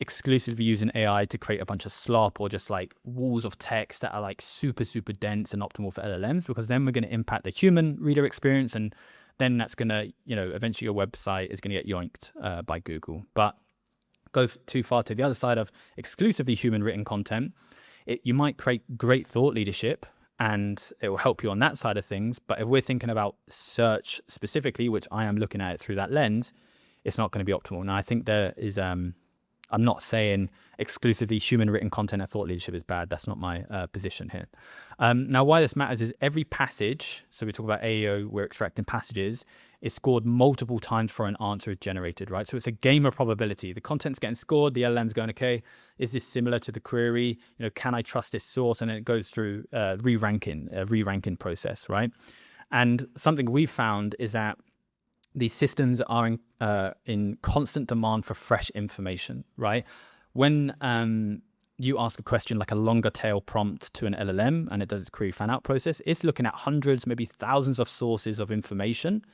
exclusively using AI to create a bunch of slop or just like walls of text that are like super, super dense and optimal for LLMs, because then we're going to impact the human reader experience, and then that's going to, eventually your website is going to get yoinked by Google. But go too far to the other side of exclusively human written content, you might create great thought leadership, and it will help you on that side of things. But if we're thinking about search specifically, which I am looking at it through that lens, it's not going to be optimal. Now, I think there is I'm not saying exclusively human written content and thought leadership is bad. That's not my position here. Now, why this matters is every passage, so we talk about AEO, we're extracting passages, is scored multiple times for an answer is generated, right? So it's a game of probability. The content's getting scored, the LLM's going, okay, is this similar to the query? Can I trust this source? And then it goes through a re-ranking process, right? And something we found is that these systems are in constant demand for fresh information, right? When you ask a question like a longer tail prompt to an LLM and it does its query fan out process, it's looking at hundreds, maybe thousands of sources of information,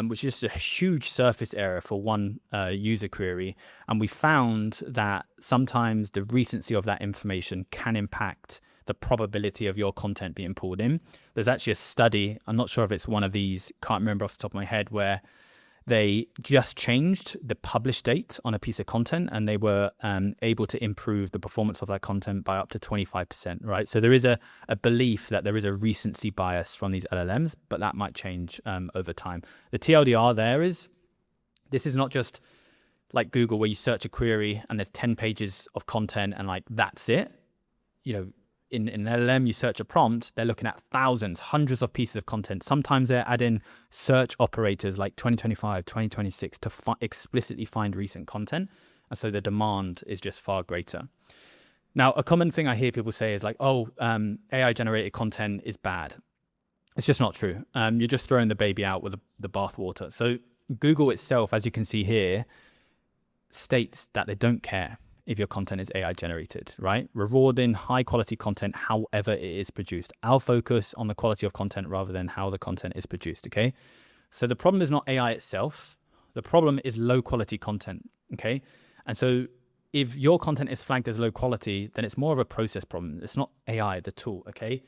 which is just a huge surface area for one user query. And we found that sometimes the recency of that information can impact the probability of your content being pulled in. There's actually a study, I'm not sure if it's one of these, can't remember off the top of my head, where they just changed the publish date on a piece of content and they were able to improve the performance of that content by up to 25%, right? So there is a belief that there is a recency bias from these LLMs, but that might change over time. The TLDR there is, this is not just like Google where you search a query and there's 10 pages of content and like that's it. In an LLM, you search a prompt, they're looking at thousands, hundreds of pieces of content. Sometimes they're adding search operators like 2025, 2026 to explicitly find recent content. And so the demand is just far greater. Now, a common thing I hear people say is like, AI generated content is bad. It's just not true. You're just throwing the baby out with the bathwater. So Google itself, as you can see here, states that they don't care if your content is AI generated, right? Rewarding high quality content, however it is produced. I'll focus on the quality of content rather than how the content is produced, okay? So the problem is not AI itself. The problem is low quality content, okay? And so if your content is flagged as low quality, then it's more of a process problem. It's not AI, the tool, okay?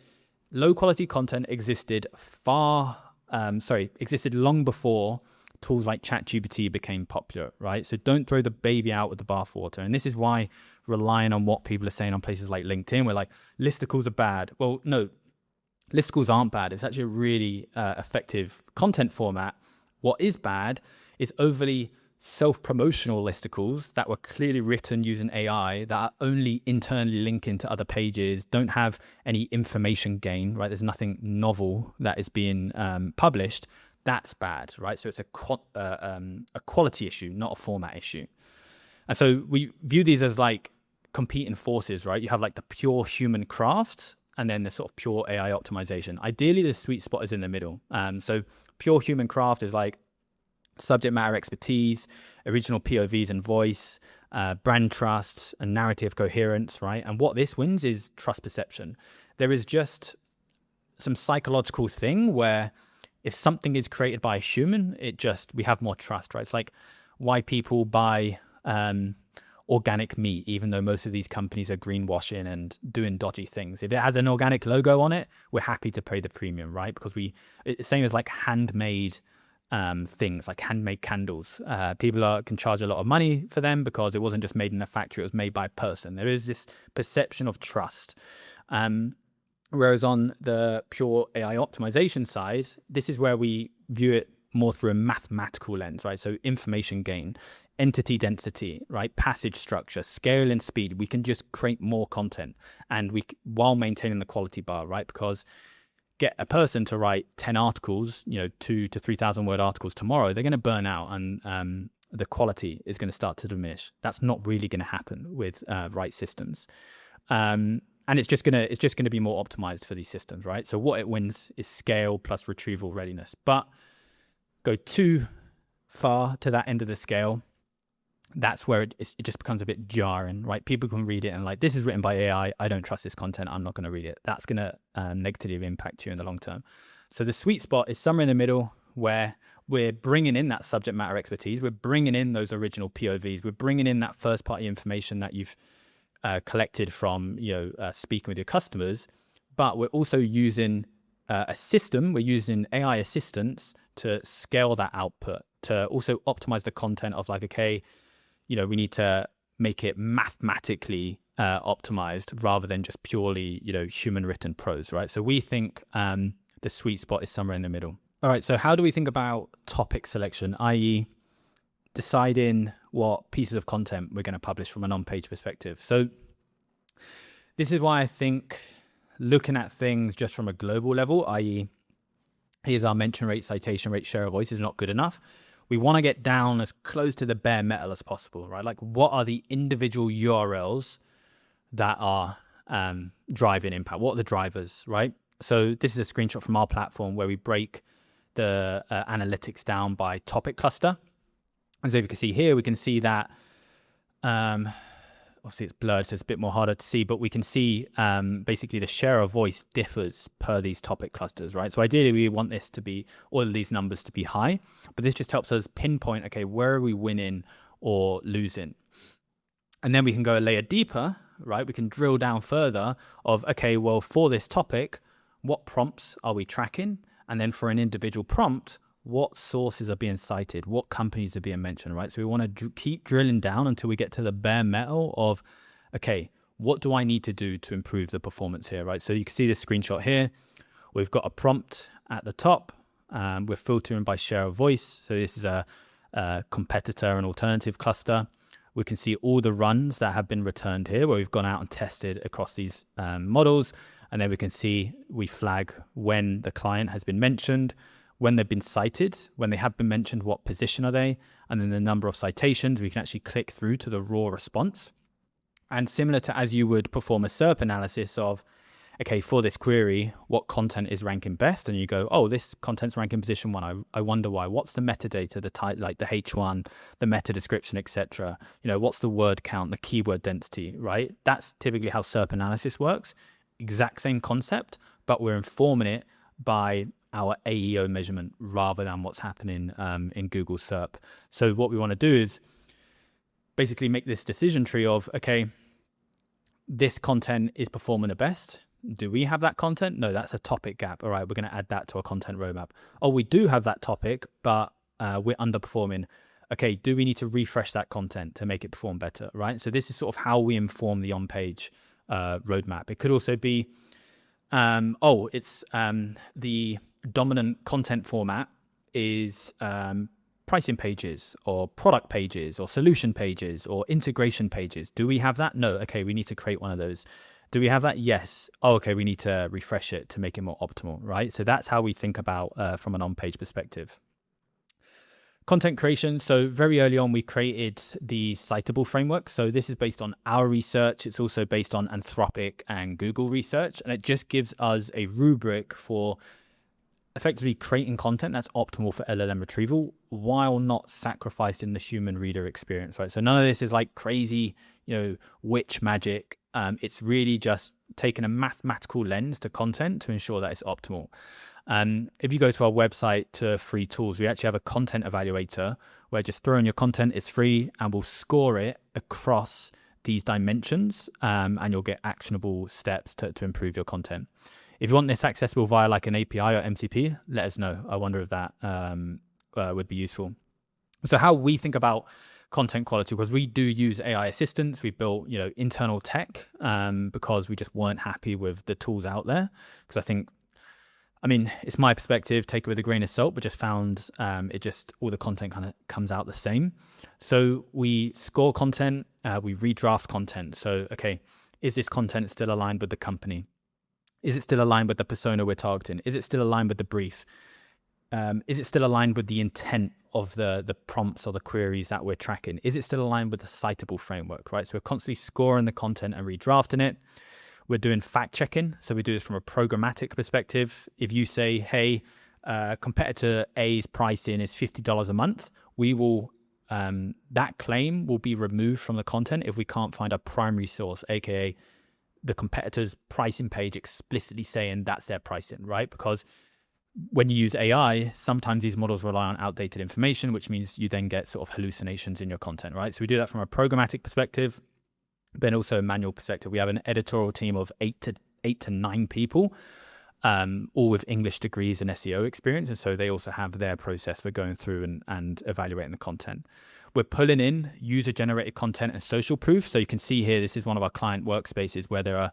Low quality content existed long before tools like ChatGPT became popular, right? So don't throw the baby out with the bathwater. And this is why relying on what people are saying on places like LinkedIn, where like listicles are bad. Well, no, listicles aren't bad. It's actually a really effective content format. What is bad is overly self-promotional listicles that were clearly written using AI that are only internally linking to other pages, don't have any information gain, right? There's nothing novel that is being published. That's bad, right? So it's a quality issue, not a format issue. And so we view these as like competing forces, right? You have like the pure human craft and then the sort of pure AI optimization. Ideally, the sweet spot is in the middle. So pure human craft is like subject matter expertise, original POVs and voice, brand trust, and narrative coherence, right? And what this wins is trust perception. There is just some psychological thing where if something is created by a human, we have more trust, right? It's like why people buy organic meat, even though most of these companies are greenwashing and doing dodgy things. If it has an organic logo on it, we're happy to pay the premium, right? Because it's same as like handmade things, like handmade candles. People can charge a lot of money for them because it wasn't just made in a factory, it was made by a person. There is this perception of trust. Whereas on the pure AI optimization side, this is where we view it more through a mathematical lens, right? So information gain, entity density, right? Passage structure, scale and speed. We can just create more content and while maintaining the quality bar, right? Because get a person to write 10 articles, 2,000 to 3,000 word articles tomorrow, they're going to burn out and the quality is going to start to diminish. That's not really going to happen with right systems. And it's just gonna be more optimized for these systems, right? So what it wins is scale plus retrieval readiness. But go too far to that end of the scale, that's where it just becomes a bit jarring, right? People can read it and like, this is written by AI. I don't trust this content. I'm not going to read it. That's going to negatively impact you in the long term. So the sweet spot is somewhere in the middle where we're bringing in that subject matter expertise. We're bringing in those original POVs. We're bringing in that first party information that you've collected from speaking with your customers, but we're also using a system. We're using AI assistants to scale that output, to also optimize the content of like, okay, we need to make it mathematically optimized rather than just purely human written prose, right? So we think the sweet spot is somewhere in the middle. All right, so how do we think about topic selection, i.e. deciding what pieces of content we're going to publish from an on-page perspective. So this is why I think looking at things just from a global level, i.e. here's our mention rate, citation rate, share of voice, is not good enough. We want to get down as close to the bare metal as possible, right? Like, what are the individual URLs that are driving impact? What are the drivers, right? So this is a screenshot from our platform where we break the analytics down by topic cluster. And so if you can see here, we can see that, obviously it's blurred, so it's a bit more harder to see, but we can see basically the share of voice differs per these topic clusters, right? So ideally we want this to be, all of these numbers to be high, but this just helps us pinpoint, okay, where are we winning or losing? And then we can go a layer deeper, right? We can drill down further of, okay, well, for this topic, what prompts are we tracking? And then for an individual prompt, what sources are being cited, what companies are being mentioned, right? So we want to keep drilling down until we get to the bare metal of, okay, what do I need to do to improve the performance here, right? So you can see this screenshot here. We've got a prompt at the top. We're filtering by share of voice. So this is a competitor and alternative cluster. We can see all the runs that have been returned here where we've gone out and tested across these models. And then we can see we flag when the client has been mentioned, when they've been cited, when they have been mentioned, what position are they, and then the number of citations. We can actually click through to the raw response. And similar to as you would perform a SERP analysis of, okay, for this query, what content is ranking best? And you go, oh, this content's ranking position 1. I wonder why. What's the metadata, the type, like the H1, the meta description, etc. You know, what's the word count, the keyword density, right? That's typically how SERP analysis works. Exact same concept, but we're informing it by our AEO measurement rather than what's happening in Google SERP. So what we want to do is basically make this decision tree of, okay, this content is performing the best. Do we have that content? No, that's a topic gap. All right, we're going to add that to our content roadmap. Oh, we do have that topic, but we're underperforming. Okay, do we need to refresh that content to make it perform better, right? So this is sort of how we inform the on-page roadmap. It could also be, it's the dominant content format is pricing pages or product pages or solution pages or integration pages. Do we have that? No. Okay, we need to create one of those. Do we have that? Yes. Oh, okay, we need to refresh it to make it more optimal, right? So that's how we think about from an on-page perspective. Content creation. So very early on, we created the citable framework. So this is based on our research. It's also based on Anthropic and Google research. And it just gives us a rubric for effectively creating content that's optimal for LLM retrieval while not sacrificing the human reader experience, right? So none of this is like crazy, witch magic. It's really just taking a mathematical lens to content to ensure that it's optimal. If you go to our website to free tools, we actually have a content evaluator where just throw in your content, it's free, and we'll score it across these dimensions, and you'll get actionable steps to improve your content. If you want this accessible via like an API or MCP, let us know. I wonder if that would be useful. So how we think about content quality, because we do use AI assistants. We've built, internal tech because we just weren't happy with the tools out there. Because it's my perspective, take it with a grain of salt, but just found all the content kind of comes out the same. So we score content, we redraft content. So, okay, is this content still aligned with the company? Is it still aligned with the persona we're targeting? Is it still aligned with the brief? Is it still aligned with the intent of the prompts or the queries that we're tracking? Is it still aligned with the citable framework, right? So we're constantly scoring the content and redrafting it. We're doing fact checking. So we do this from a programmatic perspective. If you say, hey, competitor A's pricing is $50 a month, we will, that claim will be removed from the content if we can't find a primary source, aka the competitor's pricing page explicitly saying that's their pricing, right? Because when you use AI, sometimes these models rely on outdated information, which means you then get sort of hallucinations in your content, right? So we do that from a programmatic perspective, but also a manual perspective. We have an editorial team of 8 to 9 people, all with English degrees and SEO experience. And so they also have their process for going through and evaluating the content. We're pulling in user-generated content and social proof. So you can see here, this is one of our client workspaces where there are,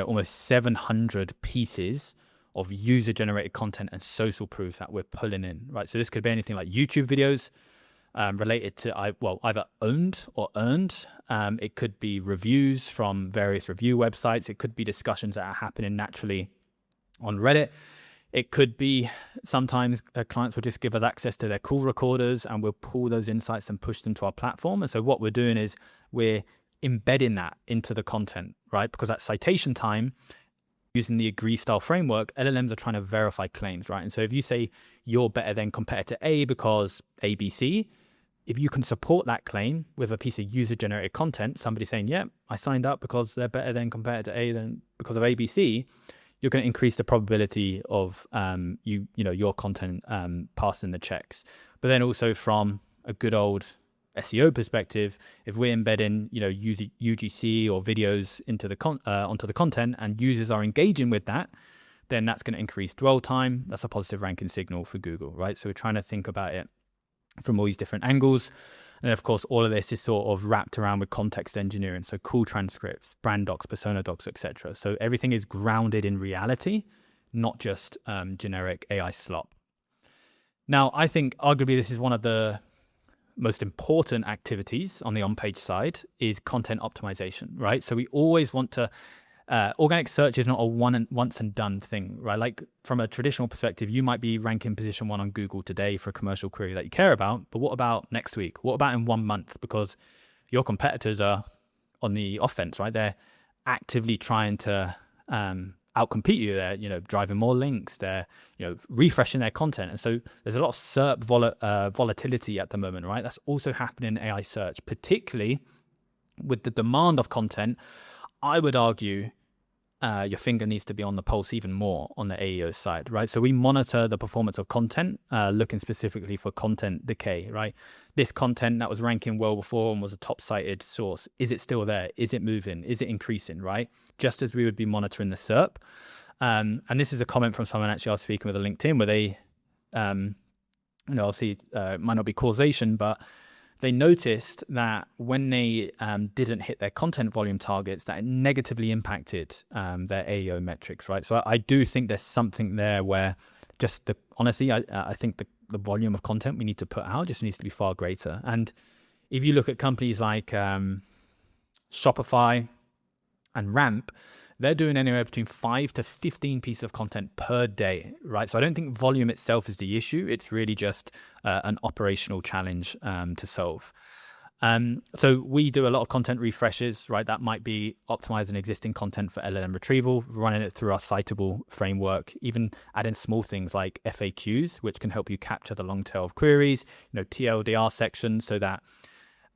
almost 700 pieces of user-generated content and social proof that we're pulling in, right? So this could be anything like YouTube videos, related to either owned or earned. It could be reviews from various review websites. It could be discussions that are happening naturally on Reddit. It could be sometimes clients will just give us access to their call recorders, and we'll pull those insights and push them to our platform. And so what we're doing is we're embedding that into the content, right? Because at citation time, using the agree style framework, LLMs are trying to verify claims, right? And so if you say you're better than competitor A because ABC, if you can support that claim with a piece of user generated content, somebody saying, yeah, I signed up because they're better than competitor A than because of ABC, you're going to increase the probability of your content passing the checks. But then also from a good old SEO perspective, if we're embedding UGC or videos into the onto the content and users are engaging with that, then that's going to increase dwell time. That's a positive ranking signal for Google, right? So we're trying to think about it from all these different angles. And of course, all of this is sort of wrapped around with context engineering. So call transcripts, brand docs, persona docs, etc. So everything is grounded in reality, not just generic AI slop. Now, I think arguably this is one of the most important activities on the on-page side is content optimization, right? So we always want to, organic search is not a once and done thing, right? Like from a traditional perspective, you might be ranking position 1 on Google today for a commercial query that you care about, but what about next week? What about in 1 month? Because your competitors are on the offense, right? They're actively trying to outcompete you. They're, driving more links. They're, refreshing their content. And so there's a lot of SERP volatility at the moment, right? That's also happening in AI search, particularly with the demand of content. I would argue your finger needs to be on the pulse even more on the AEO side, right? So we monitor the performance of content, looking specifically for content decay, right? This content that was ranking well before and was a top cited source, is it still there? Is it moving? Is it increasing, right? Just as we would be monitoring the SERP. And this is a comment from someone actually I was speaking with on LinkedIn where they, obviously it might not be causation, but they noticed that when they didn't hit their content volume targets, that it negatively impacted their AEO metrics, right? So I do think there's something there where honestly, I think the volume of content we need to put out just needs to be far greater. And if you look at companies like Shopify and Ramp, they're doing anywhere between 5 to 15 pieces of content per day, right? So I don't think volume itself is the issue. It's really just an operational challenge to solve. So we do a lot of content refreshes, right? That might be optimizing existing content for LLM retrieval, running it through our citable framework, even adding small things like FAQs, which can help you capture the long tail of queries, TLDR sections, so that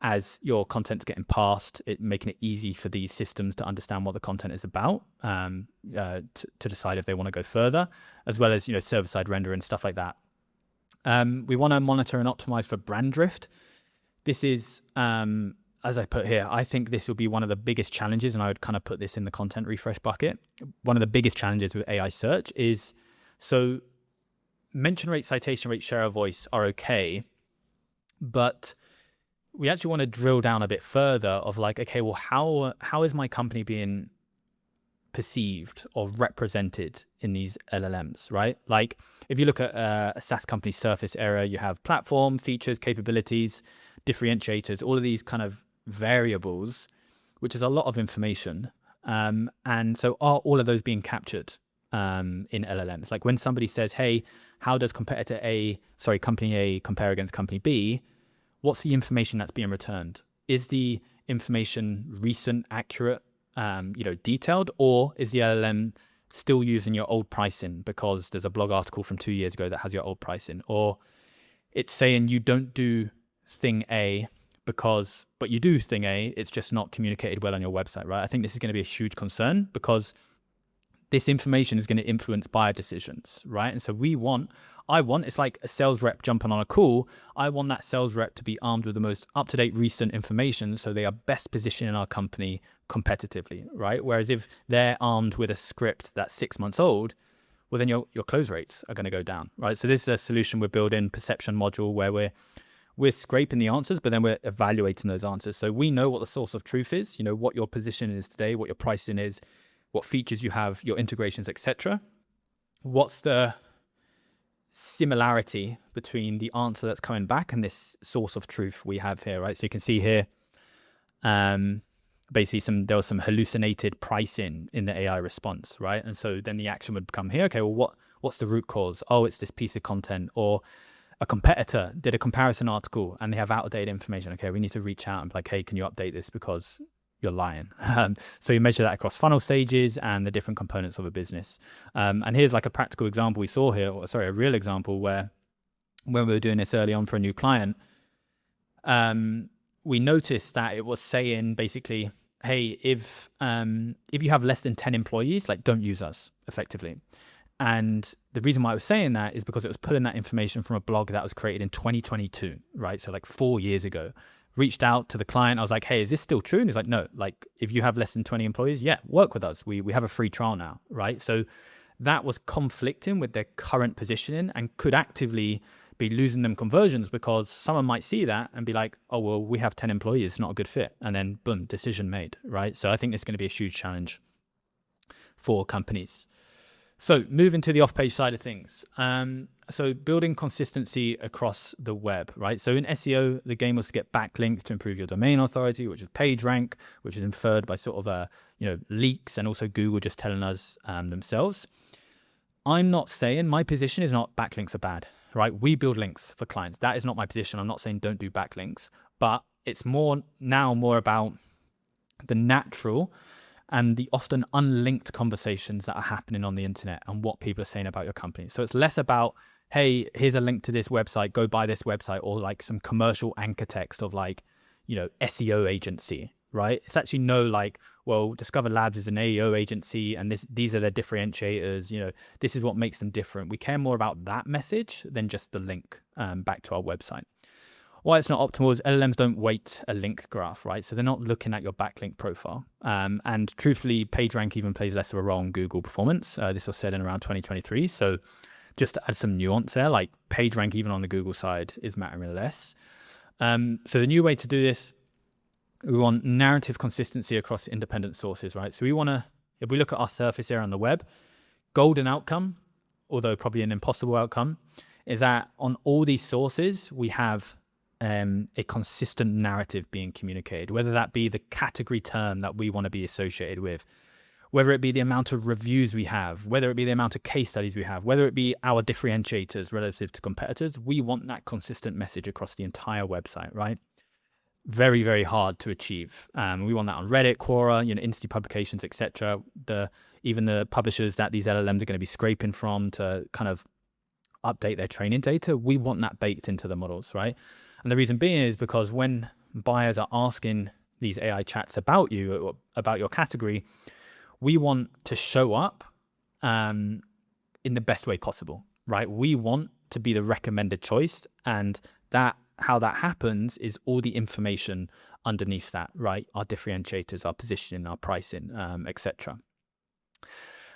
as your content's getting passed, making it easy for these systems to understand what the content is about, to decide if they want to go further, as well as server-side render and stuff like that. We want to monitor and optimize for brand drift. This is, as I put here, I think this will be one of the biggest challenges, and I would kind of put this in the content refresh bucket. One of the biggest challenges with AI search is, so mention rate, citation rate, share of voice are okay, but we actually want to drill down a bit further of like, okay, well, how is my company being perceived or represented in these LLMs, right? Like if you look at a SaaS company surface area, you have platform, features, capabilities, differentiators, all of these kind of variables, which is a lot of information. And so are all of those being captured in LLMs? Like when somebody says, hey, how does company A compare against company B? What's the information that's being returned? Is the information recent, accurate, detailed, or is the LLM still using your old pricing because there's a blog article from 2 years ago that has your old pricing? Or it's saying you don't do thing A but you do thing A, it's just not communicated well on your website, right? I think this is going to be a huge concern because this information is going to influence buyer decisions, right? And so it's like a sales rep jumping on a call. I want that sales rep to be armed with the most up-to-date recent information so they are best positioned in our company competitively, right? Whereas if they're armed with a script that's 6 months old, well, then your close rates are going to go down, right? So this is a solution we're building, perception module, where we're scraping the answers, but then we're evaluating those answers. So we know what the source of truth is, what your position is today, what your pricing is, what features you have, your integrations, etc. What's the similarity between the answer that's coming back and this source of truth we have here, right? So you can see here, basically there was some hallucinated pricing in the AI response, right? And so then the action would come here. Okay, well, what's the root cause? Oh, it's this piece of content, or a competitor did a comparison article and they have out-of-date information. Okay, we need to reach out and be like, hey, can you update this because you're lying? So you measure that across funnel stages and the different components of a business. And here's like a practical example we saw here, a real example where when we were doing this early on for a new client, we noticed that it was saying basically, hey, if you have less than 10 employees, like don't use us effectively. And the reason why I was saying that is because it was pulling that information from a blog that was created in 2022, right? So like 4 years ago. Reached out to the client. I was like, hey, is this still true? And he's like, no, like if you have less than 20 employees, yeah, work with us. We have a free trial now, right? So that was conflicting with their current positioning and could actively be losing them conversions, because someone might see that and be like, oh, well, we have 10 employees, it's not a good fit. And then boom, decision made, right? So I think it's going to be a huge challenge for companies. So moving to the off-page side of things. So building consistency across the web, right? So in SEO, the game was to get backlinks to improve your domain authority, which is page rank, which is inferred by sort of leaks, and also Google just telling us themselves. I'm not saying, my position is not backlinks are bad, right? We build links for clients. That is not my position. I'm not saying don't do backlinks, but it's more about the natural and the often unlinked conversations that are happening on the internet and what people are saying about your company. So it's less about, hey, here's a link to this website, go buy this website, or like some commercial anchor text of like, SEO agency, right? It's actually well, Discover Labs is an AEO agency and these are their differentiators, this is what makes them different. We care more about that message than just the link back to our website. Why it's not optimal is LLMs don't weight a link graph, right? So they're not looking at your backlink profile. And truthfully, PageRank even plays less of a role in Google performance. This was said in around 2023. So just to add some nuance there, like PageRank even on the Google side is mattering less. So the new way to do this, we want narrative consistency across independent sources, right? So if we look at our surface area on the web, golden outcome, although probably an impossible outcome, is that on all these sources, we have a consistent narrative being communicated, whether that be the category term that we want to be associated with, whether it be the amount of reviews we have, whether it be the amount of case studies we have, whether it be our differentiators relative to competitors. We want that consistent message across the entire website, right? Very, very hard to achieve. We want that on Reddit, Quora, Insta publications, etc. Even the publishers that these LLMs are going to be scraping from to kind of update their training data, we want that baked into the models, right? And the reason being is because when buyers are asking these AI chats about you, or about your category, we want to show up in the best way possible, right? We want to be the recommended choice, and how that happens is all the information underneath that, right? Our differentiators, our positioning, our pricing, etc.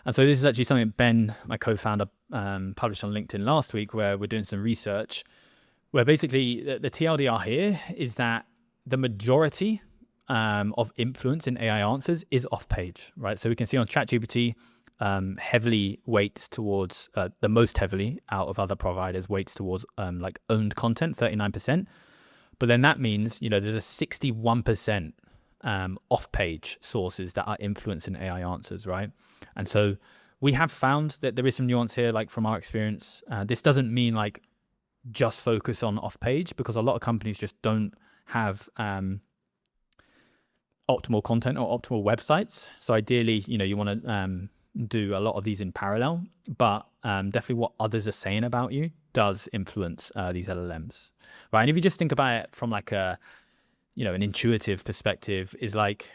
And so this is actually something Ben, my co-founder, published on LinkedIn last week, where we're doing some research where basically the TLDR here is that the majority of influence in AI answers is off-page, right? So we can see on ChatGPT, heavily weights towards, the most heavily out of other providers weights towards like owned content, 39%. But then that means, there's a 61% off-page sources that are influencing AI answers, right? And so we have found that there is some nuance here, like from our experience. This doesn't mean like just focus on off-page, because a lot of companies just don't have optimal content or optimal websites. So ideally, you want to do a lot of these in parallel, but definitely what others are saying about you does influence these LLMs, right? And if you just think about it from like an intuitive perspective, is like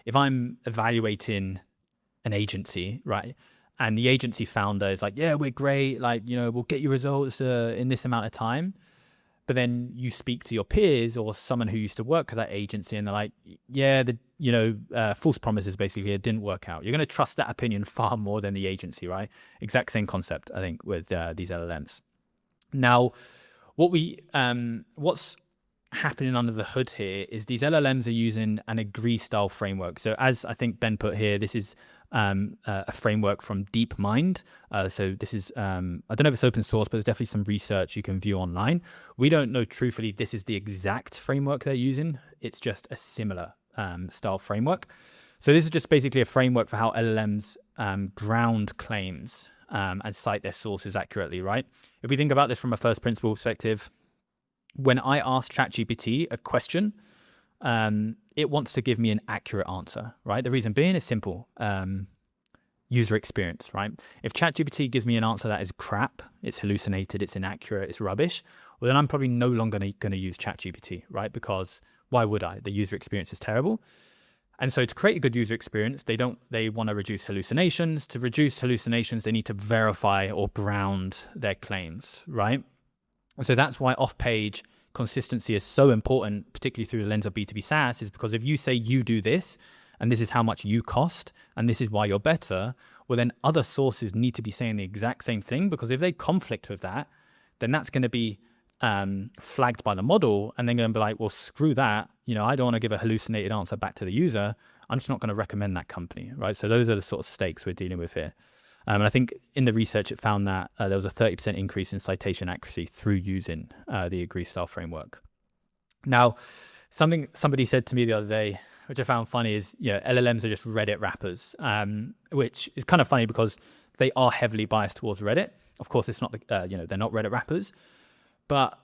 if I'm evaluating an agency, right? And the agency founder is like, yeah, we're great. Like, we'll get you results in this amount of time. But then you speak to your peers or someone who used to work at that agency, and they're like, yeah, false promises, basically, it didn't work out. You're going to trust that opinion far more than the agency, right? Exact same concept, I think, with these LLMs. Now, what's happening under the hood here is these LLMs are using an agree style framework. So as I think Ben put here, this is a framework from DeepMind. So this is, I don't know if it's open source, but there's definitely some research you can view online. We don't know truthfully this is the exact framework they're using. It's just a similar style framework. So this is just basically a framework for how LLMs ground claims and cite their sources accurately, right? If we think about this from a first principle perspective, when I ask ChatGPT a question, it wants to give me an accurate answer, right? The reason being is simple, user experience, right? If ChatGPT gives me an answer that is crap, it's hallucinated, it's inaccurate, it's rubbish, well, then I'm probably no longer going to use ChatGPT, right? Because why would I? The user experience is terrible. And so to create a good user experience, they want to reduce hallucinations. To reduce hallucinations, they need to verify or ground their claims, right? So that's why off-page consistency is so important, particularly through the lens of B2B SaaS, is because if you say you do this, and this is how much you cost, and this is why you're better, well, then other sources need to be saying the exact same thing, because if they conflict with that, then that's going to be flagged by the model, and they're going to be like, well, screw that. I don't want to give a hallucinated answer back to the user. I'm just not going to recommend that company, right? So those are the sort of stakes we're dealing with here. And I think in the research, it found that there was a 30% increase in citation accuracy through using the Agree style framework. Now, something somebody said to me the other day, which I found funny, is LLMs are just Reddit wrappers, which is kind of funny because they are heavily biased towards Reddit. Of course, it's not they're not Reddit wrappers, but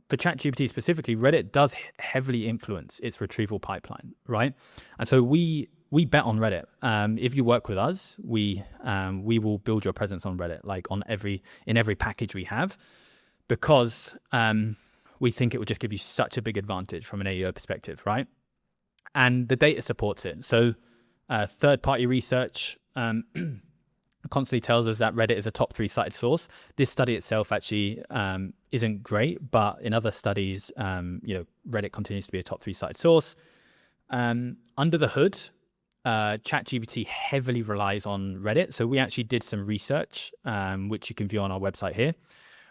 for ChatGPT specifically, Reddit does heavily influence its retrieval pipeline, right? And so we bet on Reddit. If you work with us, we will build your presence on Reddit, like in every package we have, because we think it would just give you such a big advantage from an AEO perspective, right? And the data supports it. So third-party research constantly tells us that Reddit is a top 3 cited source. This study itself actually isn't great, but in other studies, Reddit continues to be a top 3 cited source. Under the hood, ChatGPT heavily relies on Reddit. So we actually did some research, which you can view on our website here,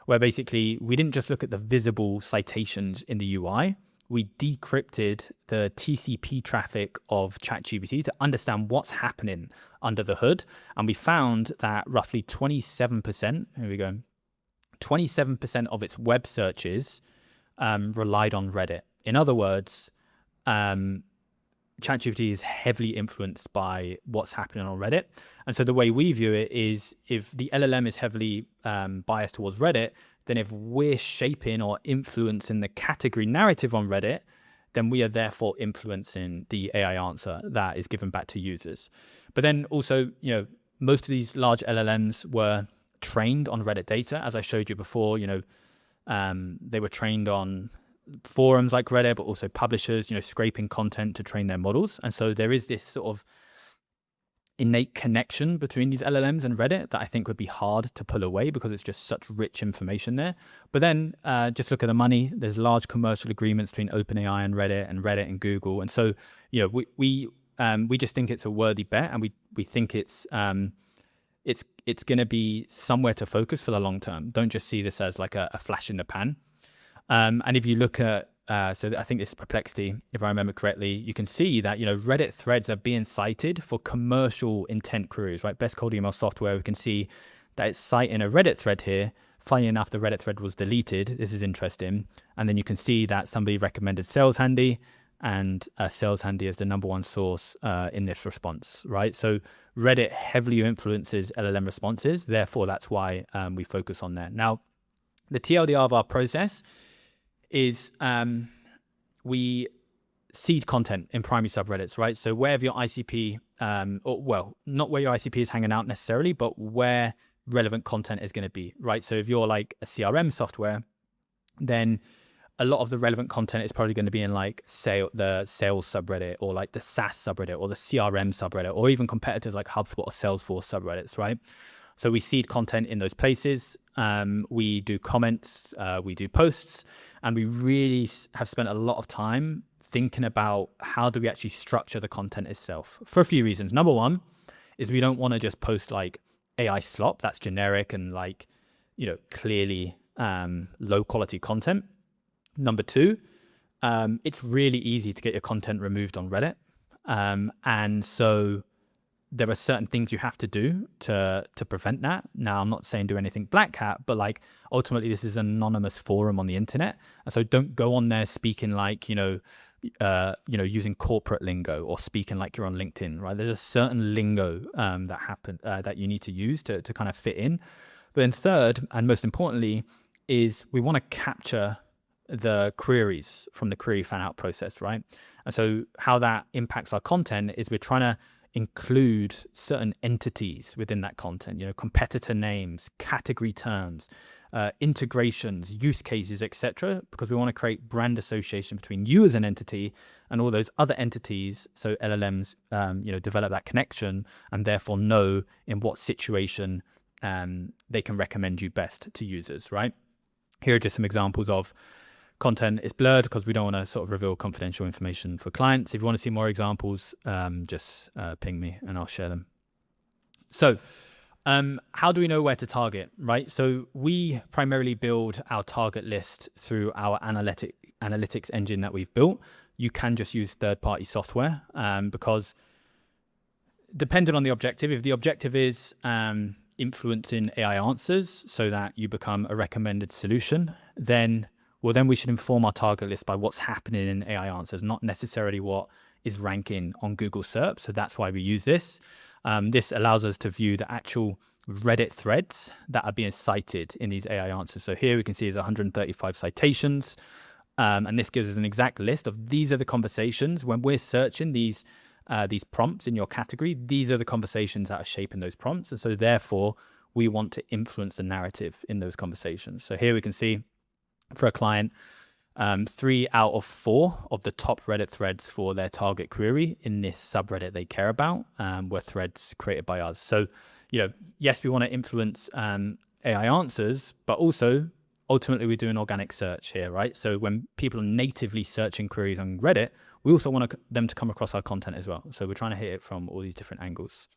where basically we didn't just look at the visible citations in the UI. We decrypted the TCP traffic of ChatGPT to understand what's happening under the hood. And we found that roughly 27%, here we go, 27% of its web searches relied on Reddit. In other words, ChatGPT is heavily influenced by what's happening on Reddit. And so the way we view it is, if the LLM is heavily biased towards Reddit, then if we're shaping or influencing the category narrative on Reddit, then we are therefore influencing the AI answer that is given back to users. But then also, most of these large LLMs were trained on Reddit data. As I showed you before, they were trained on forums like Reddit, but also publishers, scraping content to train their models. And so there is this sort of innate connection between these LLMs and Reddit that I think would be hard to pull away, because it's just such rich information there. But then just look at the money. There's large commercial agreements between OpenAI and Reddit and Google. And so, we just think it's a worthy bet, and we think it's going to be somewhere to focus for the long term. Don't just see this as like a flash in the pan. And if you look at, so I think this is Perplexity, if I remember correctly, you can see that, Reddit threads are being cited for commercial intent queries, right? Best cold email software, we can see that it's citing a Reddit thread here. Funny enough, the Reddit thread was deleted. This is interesting. And then you can see that somebody recommended Sales Handy, and Sales Handy is the number 1 source in this response, right? So Reddit heavily influences LLM responses. Therefore, that's why we focus on there. Now, the TLDR of our process is we seed content in primary subreddits, right? So wherever your ICP, not where your ICP is hanging out necessarily, but where relevant content is going to be, right? So if you're like a CRM software, then a lot of the relevant content is probably going to be in like the sales subreddit, or like the SaaS subreddit, or the CRM subreddit, or even competitors like HubSpot or Salesforce subreddits, right? So we seed content in those places. We do comments, we do posts, and we really have spent a lot of time thinking about how do we actually structure the content itself, for a few reasons. Number one is we don't want to just post like AI slop that's generic and like, clearly low quality content. Number two, it's really easy to get your content removed on Reddit. And so there are certain things you have to do to prevent that. Now, I'm not saying do anything black hat, but like ultimately this is an anonymous forum on the internet. And so don't go on there speaking like, using corporate lingo or speaking like you're on LinkedIn, right? There's a certain lingo that you need to use to kind of fit in. But then third, and most importantly, is we want to capture the queries from the query fan out process, right? And so how that impacts our content is we're trying to include certain entities within that content, competitor names, category terms, integrations, use cases, etc., because we want to create brand association between you as an entity and all those other entities. So LLMs, develop that connection and therefore know in what situation they can recommend you best to users, right? Here are just some examples of content is blurred because we don't want to sort of reveal confidential information for clients. If you want to see more examples, just ping me and I'll share them. So how do we know where to target, right? So we primarily build our target list through our analytics engine that we've built. You can just use third-party software because depending on the objective, if the objective is influencing AI answers so that you become a recommended solution, then we should inform our target list by what's happening in AI answers, not necessarily what is ranking on Google SERP. So that's why we use this. This allows us to view the actual Reddit threads that are being cited in these AI answers. So here we can see there's 135 citations. And this gives us an exact list of these are the conversations. When we're searching these prompts in your category, these are the conversations that are shaping those prompts. And so therefore, we want to influence the narrative in those conversations. So here we can see for a client, 3 out of 4 of the top Reddit threads for their target query in this subreddit they care about were threads created by us. So, yes, we want to influence AI answers, but also ultimately we're doing organic search here, right? So when people are natively searching queries on Reddit, we also want them to come across our content as well. So we're trying to hit it from all these different angles.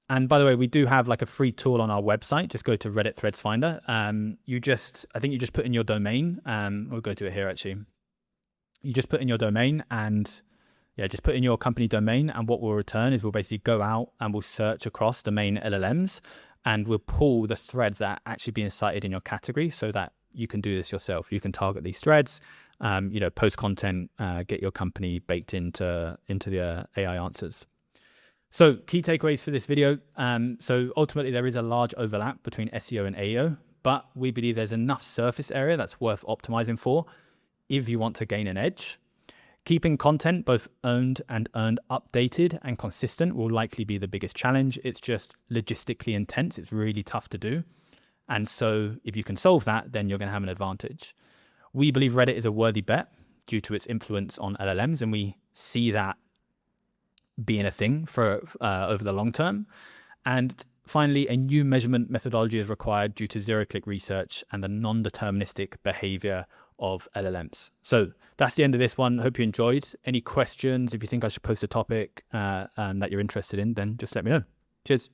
And by the way, we do have like a free tool on our website. Just go to Reddit Threads Finder. I think you just put in your domain. We'll go to it here actually. You just put in your domain and just put in your company domain. And what we'll return is we'll basically go out and we'll search across the main LLMs and we'll pull the threads that are actually being cited in your category so that you can do this yourself. You can target these threads, post content, get your company baked into the AI answers. So key takeaways for this video. So ultimately there is a large overlap between SEO and AEO, but we believe there's enough surface area that's worth optimizing for if you want to gain an edge. Keeping content both owned and earned updated and consistent will likely be the biggest challenge. It's just logistically intense. It's really tough to do. And so if you can solve that, then you're going to have an advantage. We believe Reddit is a worthy bet due to its influence on LLMs, and we see that being a thing for over the long term. And finally, a new measurement methodology is required due to zero-click research and the non-deterministic behavior of LLMs. So that's the end of this one. Hope you enjoyed. Any questions? If you think I should post a topic that you're interested in, then just let me know. Cheers.